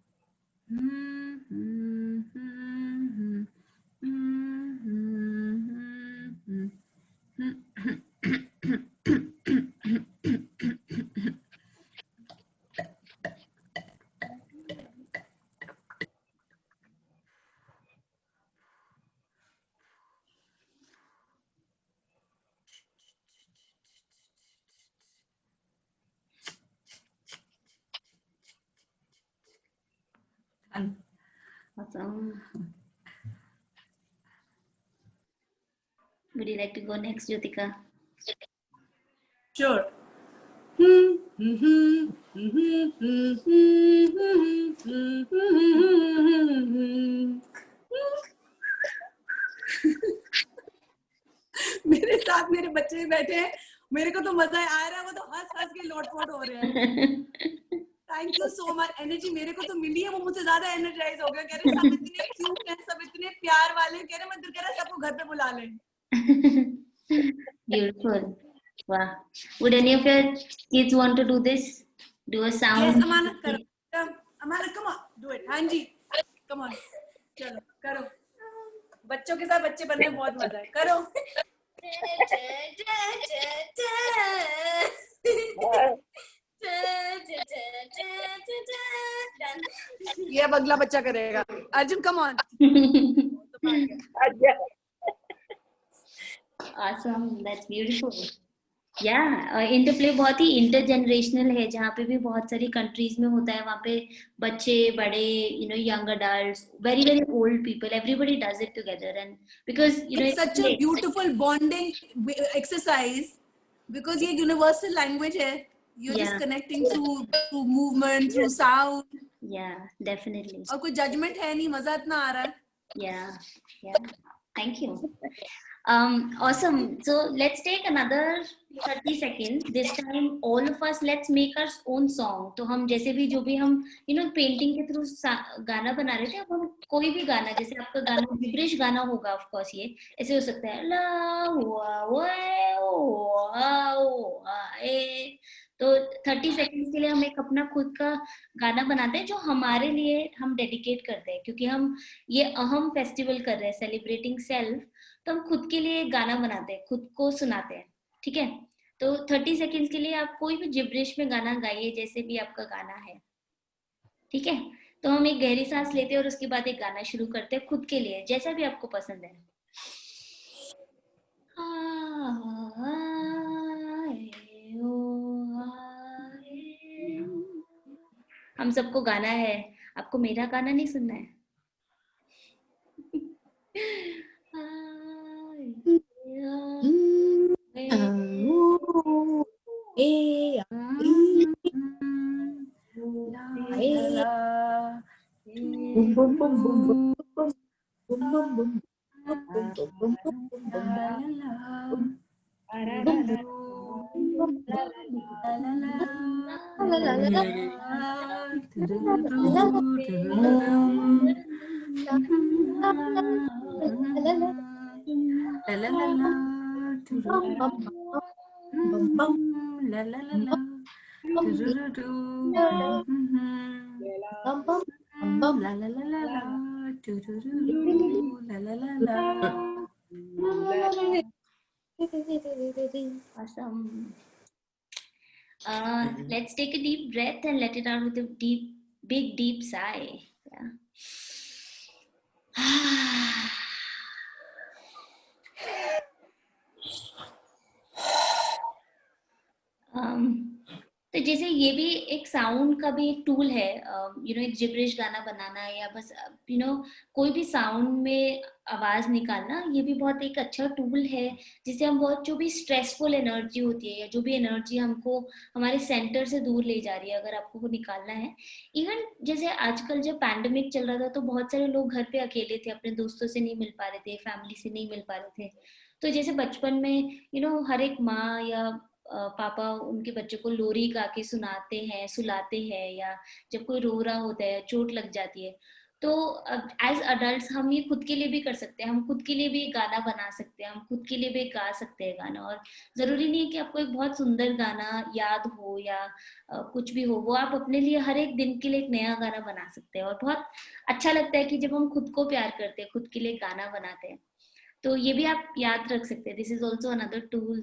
Awesome. Would you like to go next, Jyotika? Sure. मेरे साथ मेरे बच्चे भी बैठे हैं, मेरे को तो मजा आ रहा है, वो तो हंस हंस के लोटपोट हो रहे हैं। Thank you so much. Energy मेरे को तो मिली है, वो मुझसे ज्यादा एनर्जाइज हो गया। कह रहे सब इतने क्यूट हैं, सब इतने प्यार वाले, कह रहे मैं कह रहा सबको घर पे बुला ले। Beautiful. Wow. Would any of your kids want to do this? Do a sound? Yes, Amana, करो। Amana, come on, do it. हाँ जी, come on. चलो, करो। बच्चों के साथ बच्चे बनने में बहुत मजा है। करो। ये अब अगला बच्चा करेगा। Arjun, come on. Awesome. That's beautiful. Yeah, interplay बहुत ही इंटरजेनरेशनल है, जहाँ पे भी बहुत सारी कंट्रीज में होता है। वहाँ पे बच्चे, बड़े, young adults, very very old people, everybody does it together, and because it's such a beautiful bonding exercise because ये universal language है. You're just connecting through movement, through sound. Yeah, definitely. और कोई judgment है नहीं, मजा इतना आ रहा है. Yeah. Thank you. Awesome. So let's take another 30 seconds. This time, all of us, let's make our own song. तो हम जैसे भी जो भी हम पेंटिंग के थ्रू गाना बना रहे थे, अब हम कोई भी गाना, जैसे आपका गाना विब्रिश गाना होगा, ऑफ कोर्स ये ऐसे हो सकता है, ला हुआ ए। तो 30 सेकंड्स के लिए हम एक अपना खुद का गाना बनाते हैं जो हमारे लिए हम डेडिकेट करते हैं, क्योंकि हम ये अहम फेस्टिवल कर रहे हैं, सेलिब्रेटिंग सेल्फ। तो हम खुद के लिए गाना बनाते हैं, खुद को सुनाते हैं, ठीक है? तो 30 सेकंड्स के लिए आप कोई भी जिब्रिश में गाना गाइए, जैसे भी आपका गाना है, ठीक है? तो हम एक गहरी सांस लेते हैं और उसके बाद एक गाना शुरू करते हैं खुद के लिए, जैसा भी आपको पसंद है। हम सबको गाना है, आपको मेरा गाना नहीं सुनना है। Awesome. Let's take a deep breath and let it out with a big deep sigh. Yeah. तो जैसे ये भी एक साउंड का भी एक टूल है, एक जिब्रिश गाना बनाना या बस कोई भी साउंड में आवाज निकालना, ये भी बहुत एक अच्छा टूल है जिससे हम बहुत जो भी स्ट्रेसफुल एनर्जी होती है या जो भी एनर्जी हमको हमारे सेंटर से दूर ले जा रही है, अगर आपको वो निकालना है। इवन जैसे आजकल जब पैंडेमिक चल रहा था तो बहुत सारे लोग घर पे अकेले थे, अपने दोस्तों से नहीं मिल पा रहे थे, फैमिली से नहीं मिल पा रहे थे। तो जैसे बचपन में हर एक माँ या पापा उनके बच्चों को लोरी गा के सुनाते हैं, सुलाते हैं, या जब कोई रो रहा होता है, चोट लग जाती है, तो एज अडल्ट्स हम ये खुद के लिए भी कर सकते हैं। हम खुद के लिए भी गाना बना सकते हैं, हम खुद के लिए भी गा सकते हैं गाना। और जरूरी नहीं है कि आपको एक बहुत सुंदर गाना याद हो या कुछ भी हो, वो आप अपने लिए हर एक दिन के लिए एक नया गाना बना सकते हैं। और बहुत अच्छा लगता है कि जब हम खुद को प्यार करते हैं, खुद के लिए गाना बनाते हैं। तो ये भी आप याद रख सकते हैं। This is also another tool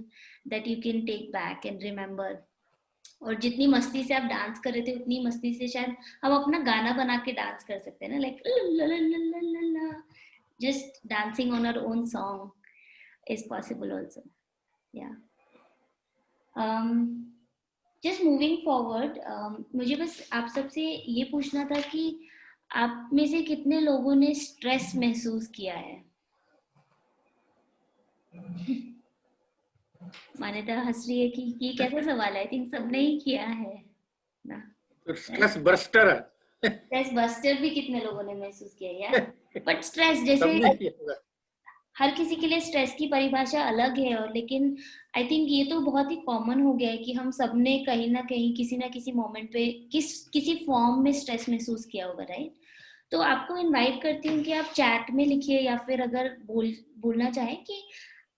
that you can take back and remember. और जितनी मस्ती से आप डांस कर रहे थे उतनी मस्ती से शायद हम अपना गाना बना के डांस कर सकते हैं ना, like just dancing on our own song is possible also. या जस्ट मूविंग फॉरवर्ड, मुझे बस आप सबसे ये पूछना था कि आप में से कितने लोगों ने स्ट्रेस महसूस किया है? मान्यता हंस रही है कि ये कैसा सवाल है। आई थिंक सबने ही किया है ना। स्ट्रेस बस्टर है। स्ट्रेस बस्टर भी कितने लोगों ने महसूस किया यार। बट स्ट्रेस जैसे हर किसी के लिए स्ट्रेस की परिभाषा अलग है, और लेकिन आई थिंक ये तो बहुत ही कॉमन हो गया है कि हम सबने कहीं ना कहीं किसी ना किसी मोमेंट पे किसी फॉर्म में स्ट्रेस महसूस किया होगा, राइट? तो आपको इनवाइट करती हूँ कि आप चैट में लिखिए, या फिर अगर बोलना चाहें कि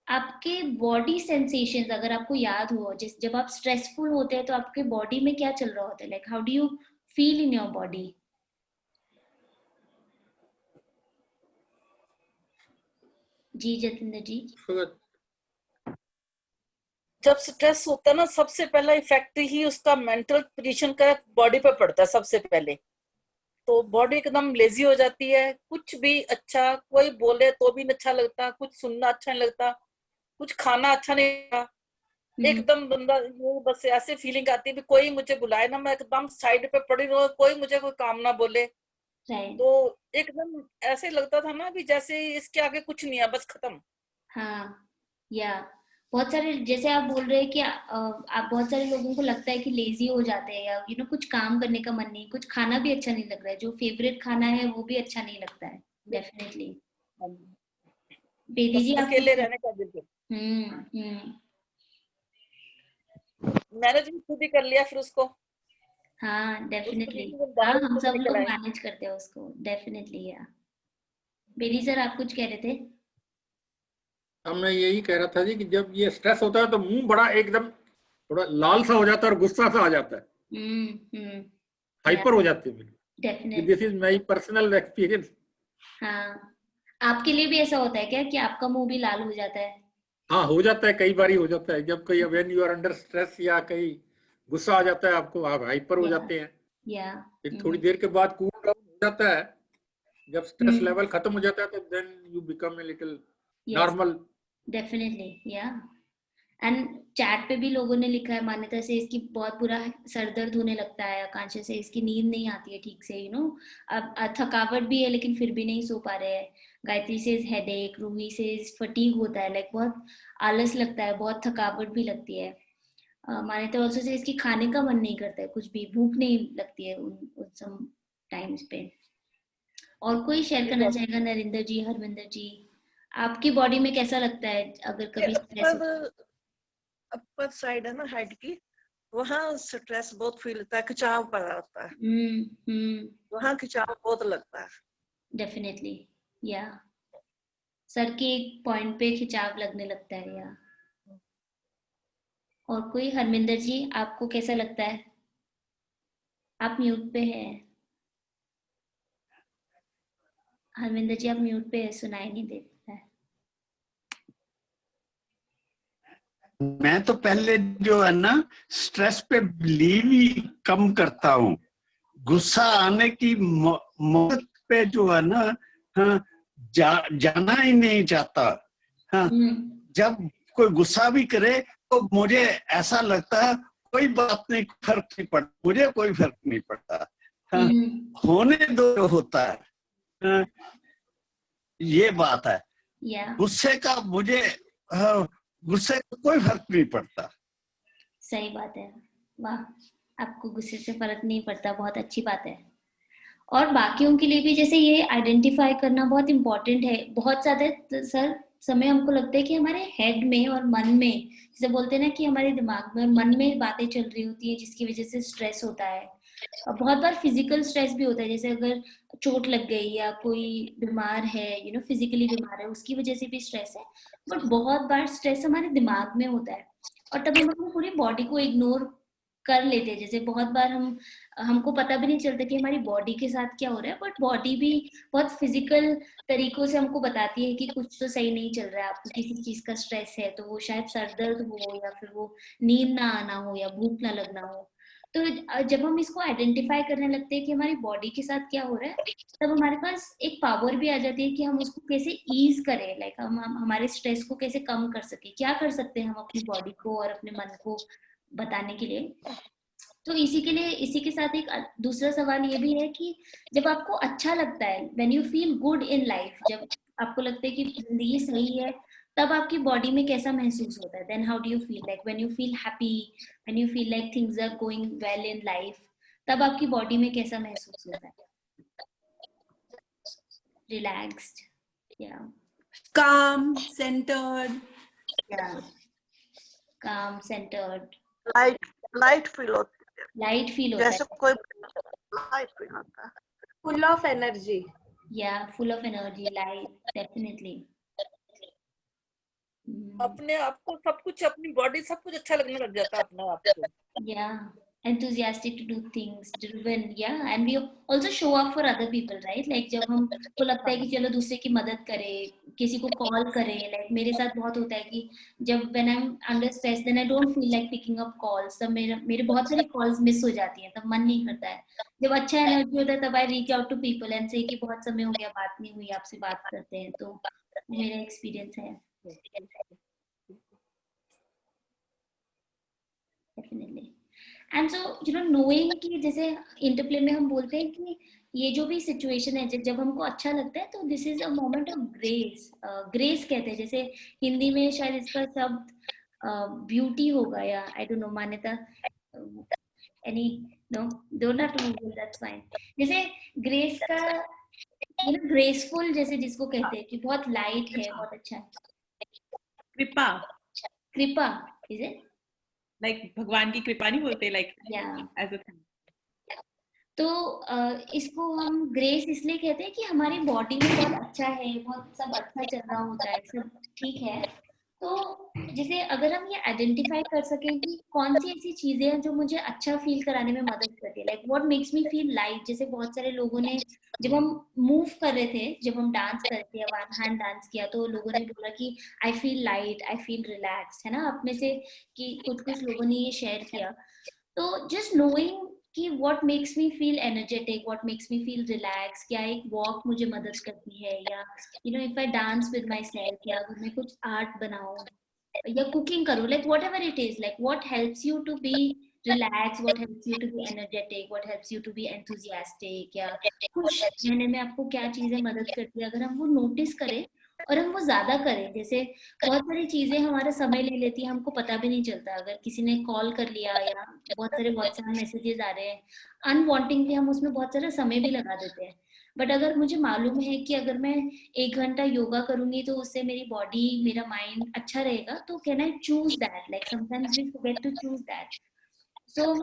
आपके बॉडी सेंसेशंस अगर आपको याद हो, जब आप स्ट्रेसफुल होते हैं तो आपके बॉडी में क्या चल रहा होता है, like how do you feel in your body? जी जतिंदर जी। जब स्ट्रेस होता है ना, सबसे पहला इफेक्ट ही उसका मेंटल पोजीशन का बॉडी पे पड़ता है सबसे पहले। तो बॉडी एकदम लेजी हो जाती है, कुछ भी अच्छा कोई बोले तो भी नहीं अच्छा लगता, कुछ सुनना अच्छा नहीं लगता, कुछ खाना अच्छा नहीं लगता। एकदम बंदा बस ऐसे फीलिंग आती है, कोई मुझे बुलाए ना, मैं एकदम साइड पे पड़ी रहूं, कोई मुझे कोई काम ना बोले। तो एकदम ऐसे लगता था ना भी जैसे इसके आगे कुछ नहीं है, बस खत्म। हाँ, या बहुत सारे जैसे आप बोल रहे हैं कि आप बहुत सारे लोगों को लगता है कि लेजी हो जाते हैं, या कुछ काम करने का मन नहीं, कुछ खाना भी अच्छा नहीं लग रहा है, जो फेवरेट खाना है वो भी अच्छा नहीं लगता है। डेफिनेटली। बेदी जी अकेले रहने का दिल। मैनेज भी खुद ही कर लिया फिर उसको। हाँ डेफिनेटली। हाँ, हम सब लोग मैनेज करते हैं उसको, डेफिनेटली। या बेदी सर आप कुछ कह रहे थे? मैं यही कह रहा था जी कि जब ये स्ट्रेस होता है तो मुंह बड़ा एकदम थोड़ा लाल सा हो जाता है और गुस्सा सा आ जाता है। हाइपर हो जाते हैं। Definitely. This is my personal experience. हाँ, आपके लिए भी ऐसा होता है क्या कि आपका मुंह भी लाल हो जाता है? हाँ, हो जाता है, कई बार ही हो जाता है। जब कहीं when you are under stress या कहीं गुस्सा आ जाता है आपको, आप हाइपर हो जाते हैं। फिर थोड़ी देर के बाद कूल डाउन हो जाता है। जब स्ट्रेस लेवल खत्म हो जाता है तो then you become a little normal. Definitely. या एंड चैट पे भी लोगों ने लिखा है, मान्यता से इसकी बहुत बुरा सर दर्द होने लगता है, आकांक्षा से इसकी नींद नहीं आती है ठीक से, अब थकावट भी है लेकिन फिर भी नहीं सो पा रहे हैं। गायत्री से हेडेक, रूही से फटीग होता है, लाइक बहुत आलस लगता है, बहुत थकावट भी लगती है। मान्यता ऑल्सो से इसकी खाने का मन नहीं करता है, कुछ भी भूख नहीं लगती है उन सम टाइम्स पे। और कोई शेयर करना चाहेगा? नरेंद्र जी, हरविंदर जी, आपकी बॉडी में कैसा लगता है अगर कभी स्ट्रेस? अपर साइड है ना हेड की, वहाँ स्ट्रेस बहुत फील होता है, खिंचाव पड़ा होता है। वहाँ खिंचाव बहुत लगता है। डेफिनेटली। या सर के एक पॉइंट पे खिंचाव लगने लगता है। या और कोई? हरमिंदर जी आपको कैसा लगता है? आप म्यूट पे हैं। हरमिंदर जी आप म्यूट पे है, सुनाई नहीं देता है। मैं तो पहले जो है ना स्ट्रेस पे बिलीव ही कम करता हूँ, गुस्सा आने की मौत पे जो है ना, हाँ, जाना ही नहीं चाहता। हाँ, जब कोई गुस्सा भी करे तो मुझे ऐसा लगता है कोई बात नहीं, फर्क नहीं पड़ता, मुझे कोई फर्क नहीं पड़ता। हाँ, होने दो जो होता है। हाँ, ये बात है। गुस्से का मुझे, हाँ, गुस्से का कोई फर्क नहीं पड़ता। सही बात है, वाह, आपको गुस्से से फर्क नहीं पड़ता, बहुत अच्छी बात है। और बाकियों के लिए भी जैसे ये आइडेंटिफाई करना बहुत इम्पोर्टेंट है। बहुत ज्यादा सर समय हमको लगता है कि हमारे हेड में और मन में, जैसे बोलते हैं ना कि हमारे दिमाग में और मन में बातें चल रही होती है जिसकी वजह से स्ट्रेस होता है। और बहुत बार फिजिकल स्ट्रेस भी होता है, जैसे अगर चोट लग गई या कोई बीमार है, फिजिकली बीमार है, उसकी वजह से भी स्ट्रेस है। बट बहुत बार स्ट्रेस हमारे दिमाग में होता है और तब हम अपनी पूरी बॉडी को इग्नोर कर लेते हैं। जैसे बहुत बार हमको पता भी नहीं चलता कि हमारी बॉडी के साथ क्या हो रहा है, बट बॉडी भी बहुत फिजिकल तरीकों से हमको बताती है कि कुछ तो सही नहीं चल रहा है, आपको किसी चीज का स्ट्रेस है। तो वो शायद सर दर्द हो या फिर वो नींद ना आना हो या भूख ना लगना हो। तो जब हम इसको आइडेंटिफाई करने लगते हैं कि हमारी बॉडी के साथ क्या हो रहा है, तब हमारे पास एक पावर भी आ जाती है कि हम उसको कैसे ईज करें, लाइक हम हमारे स्ट्रेस को कैसे कम कर सके, क्या कर सकते हैं हम अपनी बॉडी को और अपने मन को बताने के लिए। तो इसी के साथ एक दूसरा सवाल ये भी है कि जब आपको अच्छा लगता है, when you feel good in life, जब आपको लगता है कि जिंदगी सही है, तब आपकी बॉडी में कैसा महसूस होता है? Then how do you feel, like when you feel happy, when you feel like things are going well in life, तब आपकी बॉडी में कैसा महसूस होता है? रिलैक्स्ड, या calm, centered, calm, centered, light feel होती है, लाइट फील होता है, जैसे कोई लाइट फील होता है, फुल ऑफ एनर्जी, या full of energy, light, definitely. अपने आप को सब कुछ, अपनी बॉडी सब कुछ अच्छा लगने लग जाता है अपने आप को। Yeah, enthusiastic to do things, driven, yeah, and we also show up for other people, right? Like जब हमको लगता है कि चलो दूसरे की मदद करें, किसी को कॉल करें, like मेरे साथ बहुत होता है कि जब when I'm under stress, then I don't feel like picking up calls, तब मेरे बहुत सारी calls मिस हो जाती हैं, तब मन नहीं करता है। जब अच्छा एनर्जी होता है तब I reach out to people and say कि बहुत समय हो गया बात नहीं हुई, आपसे बात करते हैं। तो मेरा एक्सपीरियंस है। Definitely. And so, knowing कि जैसे इंटरप्ले में हम बोलते हैं कि ये जो भी सिचुएशन है, जब हमको अच्छा लगता है तो this is a moment of grace. Grace कहते हैं, जैसे हिंदी में शायद इसका शब्द ब्यूटी होगा, या आई डोंट नो, मान्यता, any, no, don't have to Google, that's fine. जैसे ग्रेस का ग्रेसफुल, जैसे जिसको कहते हैं कि बहुत लाइट है, बहुत अच्छा है। कृपा, कृपा इज इट, लाइक भगवान की कृपा नहीं बोलते, लाइक एज अ थिंग। तो इसको हम ग्रेस इसलिए कहते हैं कि हमारी बॉडी में बहुत अच्छा है, बहुत सब अच्छा चल रहा होता है, सब ठीक है। तो जैसे अगर हम ये आइडेंटिफाई कर सकें कि कौन सी ऐसी चीजें हैं जो मुझे अच्छा फील कराने में मदद करती है, like what makes me feel light. जैसे बहुत सारे लोगों ने, जब हम मूव कर रहे थे, जब हम डांस कर रहे थे, वन हैंड डांस किया, तो लोगों ने बोला कि I feel light, I feel relaxed, है ना। आप में से कि कुछ लोगों ने ये शेयर किया। तो जस्ट नोइंग कि what makes me feel energetic, what makes me feel relaxed, क्या एक walk मुझे मदद करती है, या if I dance with myself, या अगर मैं कुछ art बनाऊं या cooking करूं, like whatever it is, like what helps you to be relaxed, what helps you to be energetic, what helps you to be enthusiastic, या खुश रहने में आपको क्या चीजें मदद करती है, अगर हम वो नोटिस करें और हम वो ज्यादा करें। जैसे बहुत सारी चीजें हमारा समय ले लेती है, हमको पता भी नहीं चलता। अगर किसी ने कॉल कर लिया या बहुत सारे व्हाट्सएप मैसेजेस आ रहे हैं, अनवांटिंगली हम उसमें बहुत सारा समय भी लगा देते हैं। बट अगर मुझे मालूम है कि अगर मैं 1 घंटा योगा करूंगी तो उससे मेरी बॉडी, मेरा माइंड अच्छा रहेगा, तो can I choose that, like sometimes we forget to choose that. So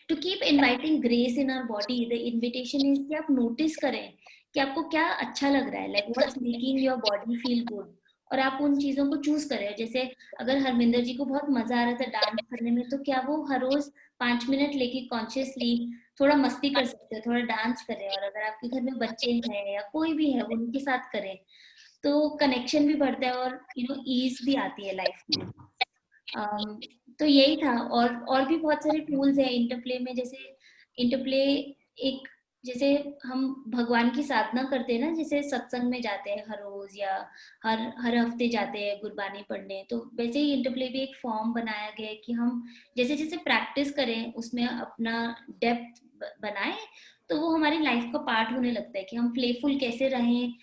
to keep inviting grace in our body, the invitation is कि आप नोटिस करें कि आपको क्या अच्छा लग रहा है, like what's making your body feel good, और आप उन चीजों को चूज करें। जैसे अगर हरमिंदर जी को बहुत मजा आ रहा था डांस करने में, तो क्या वो हर रोज 5 मिनट लेके कॉन्शियसली थोड़ा मस्ती कर सकते हैं, थोड़ा डांस करें। और अगर आपके घर में बच्चे हैं या कोई भी है, उनके साथ करें, तो कनेक्शन भी बढ़ता है और ईज भी आती है लाइफ में। तो यही था। और भी बहुत सारे टूल्स हैं इंटरप्ले में, जैसे इंटरप्ले एक, जैसे हम भगवान की साधना करते हैं ना, जैसे सत्संग में जाते हैं हर रोज या हर हफ्ते जाते हैं गुरबानी पढ़ने, तो वैसे ही इंटरप्ले भी एक फॉर्म बनाया गया है कि हम जैसे जैसे प्रैक्टिस करें उसमें अपना डेप्थ बनाए, तो वो हमारी लाइफ का पार्ट होने लगता है कि हम प्लेफुल कैसे रहें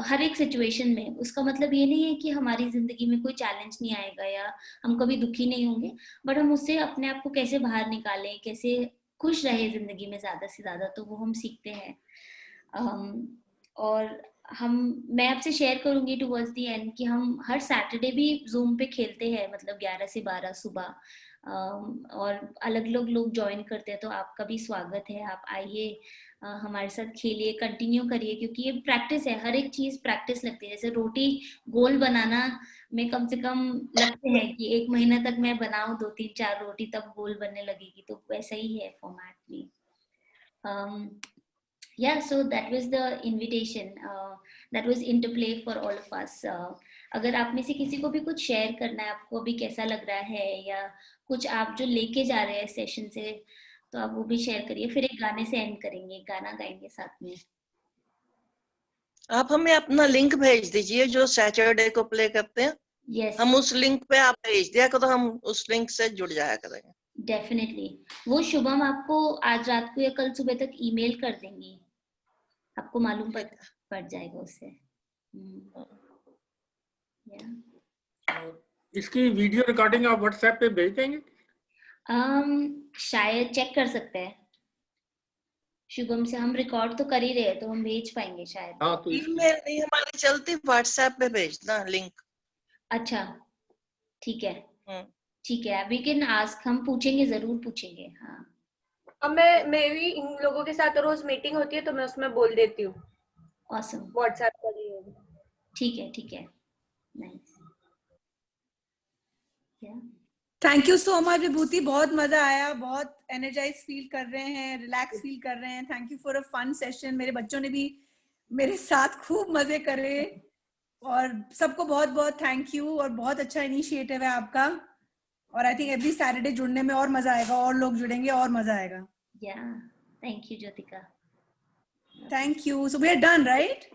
हर एक सिचुएशन में। उसका मतलब ये नहीं है कि हमारी जिंदगी में कोई चैलेंज नहीं आएगा या हम कभी दुखी नहीं होंगे, बट हम उससे अपने आप को कैसे बाहर निकालें, कैसे खुश रहे जिंदगी में ज्यादा से ज्यादा, तो वो हम सीखते हैं। और मैं आपसे शेयर करूंगी टुवर्ड्स द एंड कि हम हर सैटरडे भी जूम पे खेलते हैं, मतलब 11 से 12 सुबह, और अलग अलग लोग ज्वाइन करते हैं, तो आपका भी स्वागत है। आप आइए, हमारे साथ खेलिए, कंटिन्यू करिए, क्योंकि ये प्रैक्टिस है, हर एक चीज प्रैक्टिस लगती है। जैसे रोटी गोल बनाना में कम से कम लगते हैं कि 1 महीना तक मैं बनाऊं 2-3-4 रोटी, तब गोल बनने लगेगी, तो वैसा ही है फॉर्मेट भी। Yeah, so that was the invitation, that was interplay for all of us. अगर आप में से किसी को भी कुछ शेयर करना है, आपको अभी कैसा लग रहा है या कुछ आप जो लेके जा रहे हैं सेशन से, तो आप वो भी शेयर करिए। फिर एक गाने से एंड करेंगे, गाना गाएंगे साथ में। आप हमें अपना लिंक भेज दीजिए जो सैटरडे को प्ले करते हैं। Yes. हम उस लिंक पे आप भेज दिया करो, हम उस लिंक से जुड़ जाया करेंगे। डेफिनेटली, वो शुभम आपको आज रात को या कल सुबह तक ईमेल कर देंगी, आपको मालूम पड़ जाएगा उससे। इसकी वीडियो रिकॉर्डिंग आप व्हाट्सएप पे भेज देंगे? शायद चेक कर सकते हैं शुभम से, हम रिकॉर्ड तो कर ही रहे हैं, तो हम भेज पाएंगे शायद। तो ईमेल नहीं हमारी चलती, व्हाट्सएप पे भेजना लिंक। अच्छा ठीक है, ठीक है, वी कैन आस्क, हम पूछेंगे, जरूर पूछेंगे। हाँ, अब मेरी इन लोगों के साथ रोज मीटिंग होती है, तो मैं उसमें बोल देती हूँ। ऑसम, व्हाट्सएप पर ही होगी। ठीक है, ठीक है, nice. Thank you so much Vibhuti, बहुत मजा आया, बहुत एनर्जाइज फील कर रहे हैं, रिलैक्स फील कर रहे हैं। Thank you for a fun session. मेरे बच्चों ने भी मेरे साथ खूब मजे करे, और सबको बहुत बहुत थैंक यू, और बहुत अच्छा इनिशिएटिव है आपका, और आई थिंक एवरी सैटरडे जुड़ने में और मजा आएगा, और लोग जुड़ेंगे और मजा आएगा। Thank you Jyotika. Thank you. So we are done, right?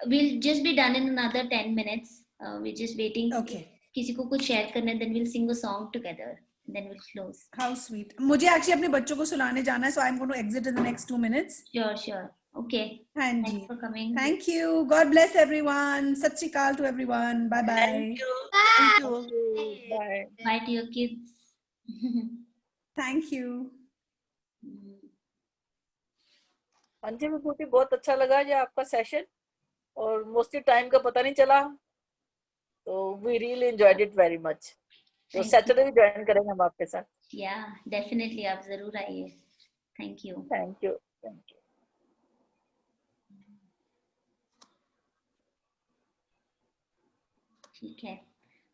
We'll just be done in another 10 minutes. We're just waiting. Okay. किसी को कुछ शेयर करना है, then we'll sing a song together, and then we'll close. How sweet. मुझे actually अपने बच्चों को सुलाने जाना है, so I'm going to exit in the next 2 minutes. Sure, sure. Okay. हाँ जी. Thanks for coming. Thank you. God bless everyone. Sat Sri Akal to everyone. Bye bye. Thank you. Thank you. Bye. Bye to your kids. Thank you. हाँ जी विभूति, बहुत अच्छा लगा ये आपका session, और mostly time का पता नहीं चला, तो we really enjoyed it very much. तो सैटरडे भी ज्वाइन करेंगे हम आपके साथ। या डेफिनेटली, आप जरूर आइए। Thank you. Thank you, thank you. ठीक है,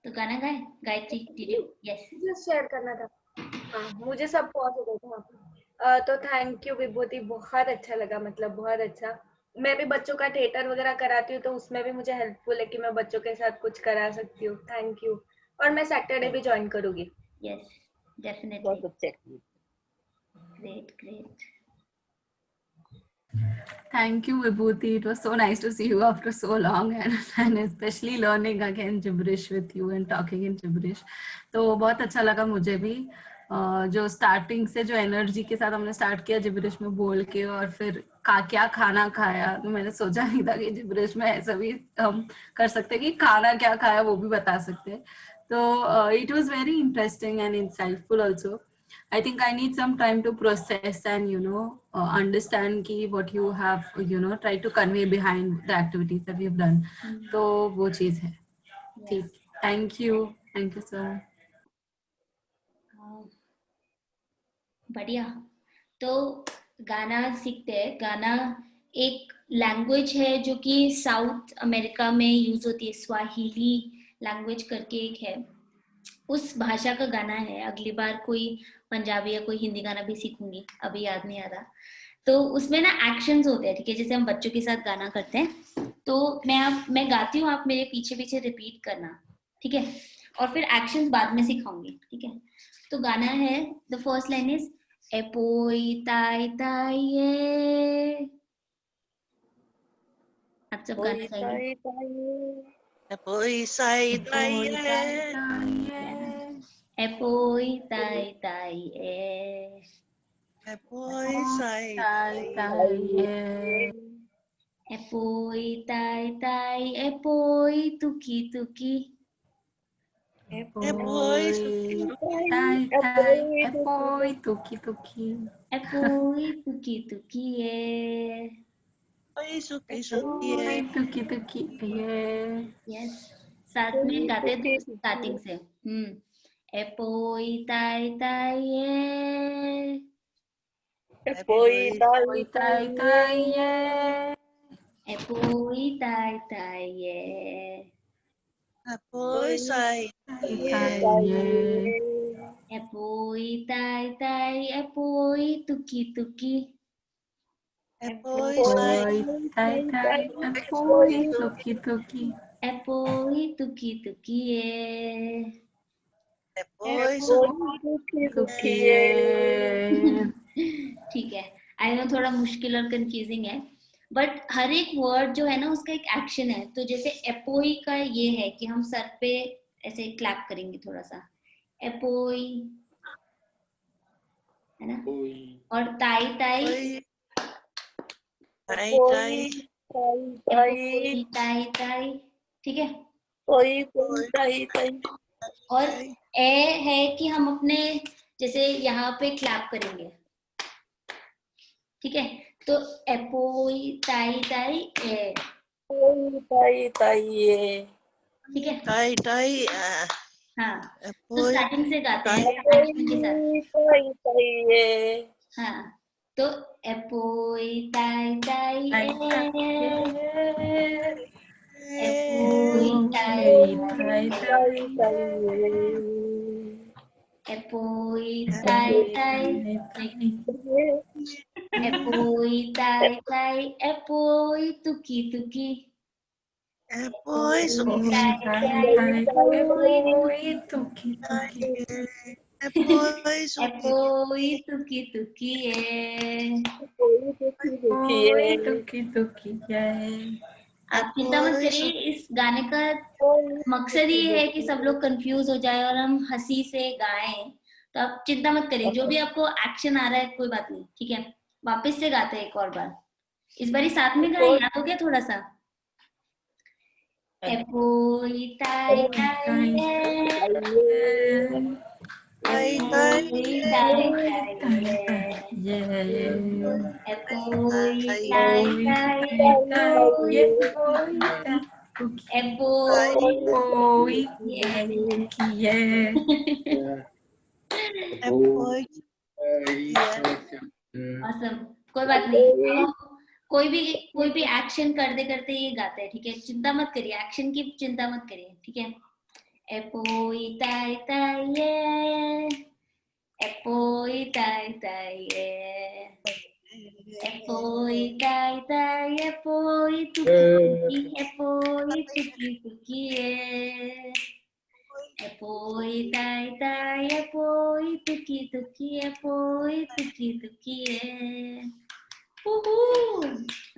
तो गाना गाए गायत्री? Did you? यस, मुझे शेयर करना था। हाँ, मुझे सब पॉज हो गया था वहाँ पे। तो थैंक यू विभूति, बहुत अच्छा लगा, मतलब बहुत अच्छा। मैं भी बच्चों का थिएटर वगैरह कराती हूँ, तो उसमें भी मुझे हेल्पफुल है कि मैं बच्चों के साथ कुछ करा सकती हूँ। Thank you. और मैं सैटरडे भी ज्वाइन करूंगी। Yes, definitely. बहुत अच्छे। Great, great. Thank you, Vibhuti. It was so nice to see you after so long, and especially learning again gibberish with you and talking in gibberish. तो बहुत अच्छा लगा मुझे भी, जो स्टार्टिंग से जो एनर्जी के साथ हमने स्टार्ट किया जिब्रिश में बोल के, और फिर क्या खाना खाया, तो मैंने सोचा नहीं था कि जिब्रिश में ऐसा भी हम कर सकते कि खाना क्या खाया वो भी बता सकते। तो it was very interesting and insightful also. I think I need some time to process and understand ki what you have tried to convey behind the activities that we've done. तो वो चीज है। ठीक, thank you sir. बढ़िया। तो गाना सीखते हैं। गाना एक लैंग्वेज है जो कि साउथ अमेरिका में यूज होती है, स्वाहिली लैंग्वेज करके एक है, उस भाषा का गाना है। अगली बार कोई पंजाबी या कोई हिंदी गाना भी सीखूंगी, अभी याद नहीं आ रहा। तो उसमें ना एक्शंस होते हैं, ठीक है, जैसे हम बच्चों के साथ गाना करते हैं, तो मैं गाती हूँ, आप मेरे पीछे पीछे रिपीट करना, ठीक है। और फिर एक्शंस बाद में सिखाऊंगी, ठीक है? तो गाना है, द फर्स्ट लाइन इज एपोई ताई ताई ये। आप सब गाना गाएंगे। एपोई साई ताई एपोई ताई ताई ए। एपोई साई एपोई ताई ताई एपोई तुकी तुकी। एपोई ताई ताई एपोई तुकी तुकी। एपोई तुकी तुकी ए। एपोई सुकी सुकी एपोई तुकी तुकी ये। यस, साथ में गाते थे स्टार्टिंग से। एपोई ताई ताई ए। एपोई ताई ताई ताई ये। एपोई ताई ताई ए। एपोई साई ये। एपोई ताई ताई एपोई तुकी तुकी। एपोई साई ताई ताई एपोई तुकी तुकी। एपोई तुकी तुकी ए। एपोई सुकी तुकी ये। ठीक है, आई नो थोड़ा मुश्किल और कंफ्यूजिंग है, बट हर एक वर्ड जो है ना उसका एक एक्शन है। तो जैसे एपोई का ये है कि हम सर पे ऐसे क्लैप करेंगे थोड़ा सा, एपोई, है ना? और ताई ताई ताई ताई एपोई ताई ताई, ठीक है? ताई ताई। और ए है कि हम अपने जैसे यहाँ पे क्लैप करेंगे, ठीक है? तो एपोई ताई ताई ए। ताई ताई ए। ठीक है? ताई ताई हाँ, तो स्टार्टिंग से गाते हैं एक्शन के साथ। ताई ताई ए। हाँ, तो एपोई ताई ताई ए। एपोई ताई ताई एपोई ताई ताई एपोई ताई ताई एपोई तुकी तुकी। एपोई सुकी एपोई तुकी तुकी ए। तुकी तुकी ये। आप चिंता मत करिए, इस गाने का मकसद ये है कि सब लोग कंफ्यूज हो जाए और हम हंसी से गाएं। तो आप चिंता मत करिए, जो भी आपको एक्शन आ रहा है कोई बात नहीं, ठीक है? वापस से गाते हैं एक और बार, इस बारी साथ में गाएं, याद हो गया थोड़ा सा? एपोई ताई ताई एपोई ताई ताई एपोई ताई ताई एपोई awesome, कोई बात नहीं, कोई भी एक्शन करते करते ये गाते हैं, ठीक है? चिंता मत करिए, एक्शन की चिंता मत करिए, ठीक है? एपोई ताई ताई ये, एपोई ताई ताई ये, एपोई ताई ताई एपोई तुकी एपोई तुकी तुकी ये, एपोई ताई ताई एपोई तुकी तुकी एपोई तुकी तुकी ये।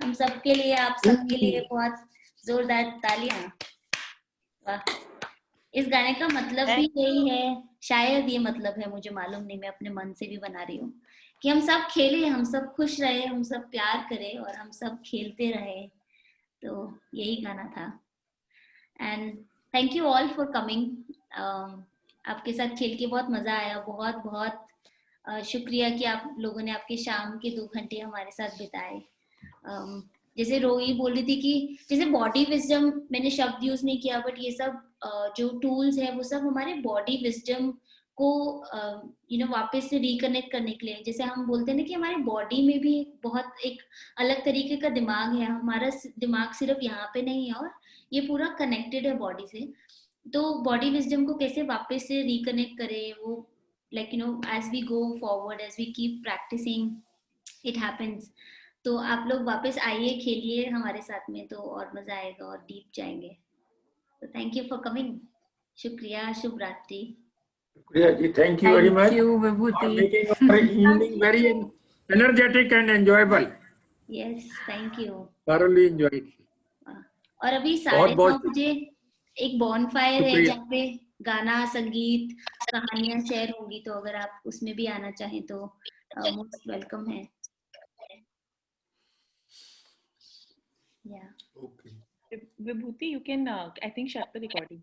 हम सबके लिए, आप सबके लिए बहुत जोरदार तालियां। वाह, इस गाने का मतलब भी यही है, शायद ये मतलब है, मुझे मालूम नहीं, मैं अपने मन से भी बना रही हूँ कि हम सब खेलें, हम सब खुश रहे, हम सब प्यार करें और हम सब खेलते रहे। तो यही गाना था। And thank you all for coming. आपके साथ खेल के बहुत मजा आया, बहुत बहुत शुक्रिया कि आप लोगों ने आपके शाम के 2 घंटे हमारे साथ बिताए। जैसे रोही बोल रही थी कि जैसे बॉडी विजडम, मैंने शब्द यूज नहीं किया, बट ये सब जो टूल्स है वो सब हमारे बॉडी विजडम को वापस से रिकनेक्ट करने के लिए। जैसे हम बोलते हैं ना कि हमारे बॉडी में भी बहुत एक अलग तरीके का दिमाग है, हमारा दिमाग सिर्फ यहाँ पे नहीं है और ये पूरा कनेक्टेड है बॉडी से। तो बॉडी विजडम को कैसे वापस से रिकनेक्ट करें, वो like as we go forward, as we keep practicing, it happens। तो आप लोग वापस आइए, खेलिए हमारे साथ में, तो और मजा आएगा और डीप जाएंगे। तो थैंक यू फॉर कमिंग। शुक्रिया, शुभ रात्रि। शुक्रिया जी, thank you very much Thank you, for Vibhuti. making our evening very energetic and enjoyable. Yes, thank you. Thoroughly enjoyed. और अभी बहुत 9:30 बजे एक बॉनफायर है शुक्रिया। जहाँ पे गाना, संगीत, कहानियां शेयर होंगी, तो अगर आप उसमें भी आना चाहें तो मोस्ट वेलकम है। Vibhuti, you can, I think, shut the recording.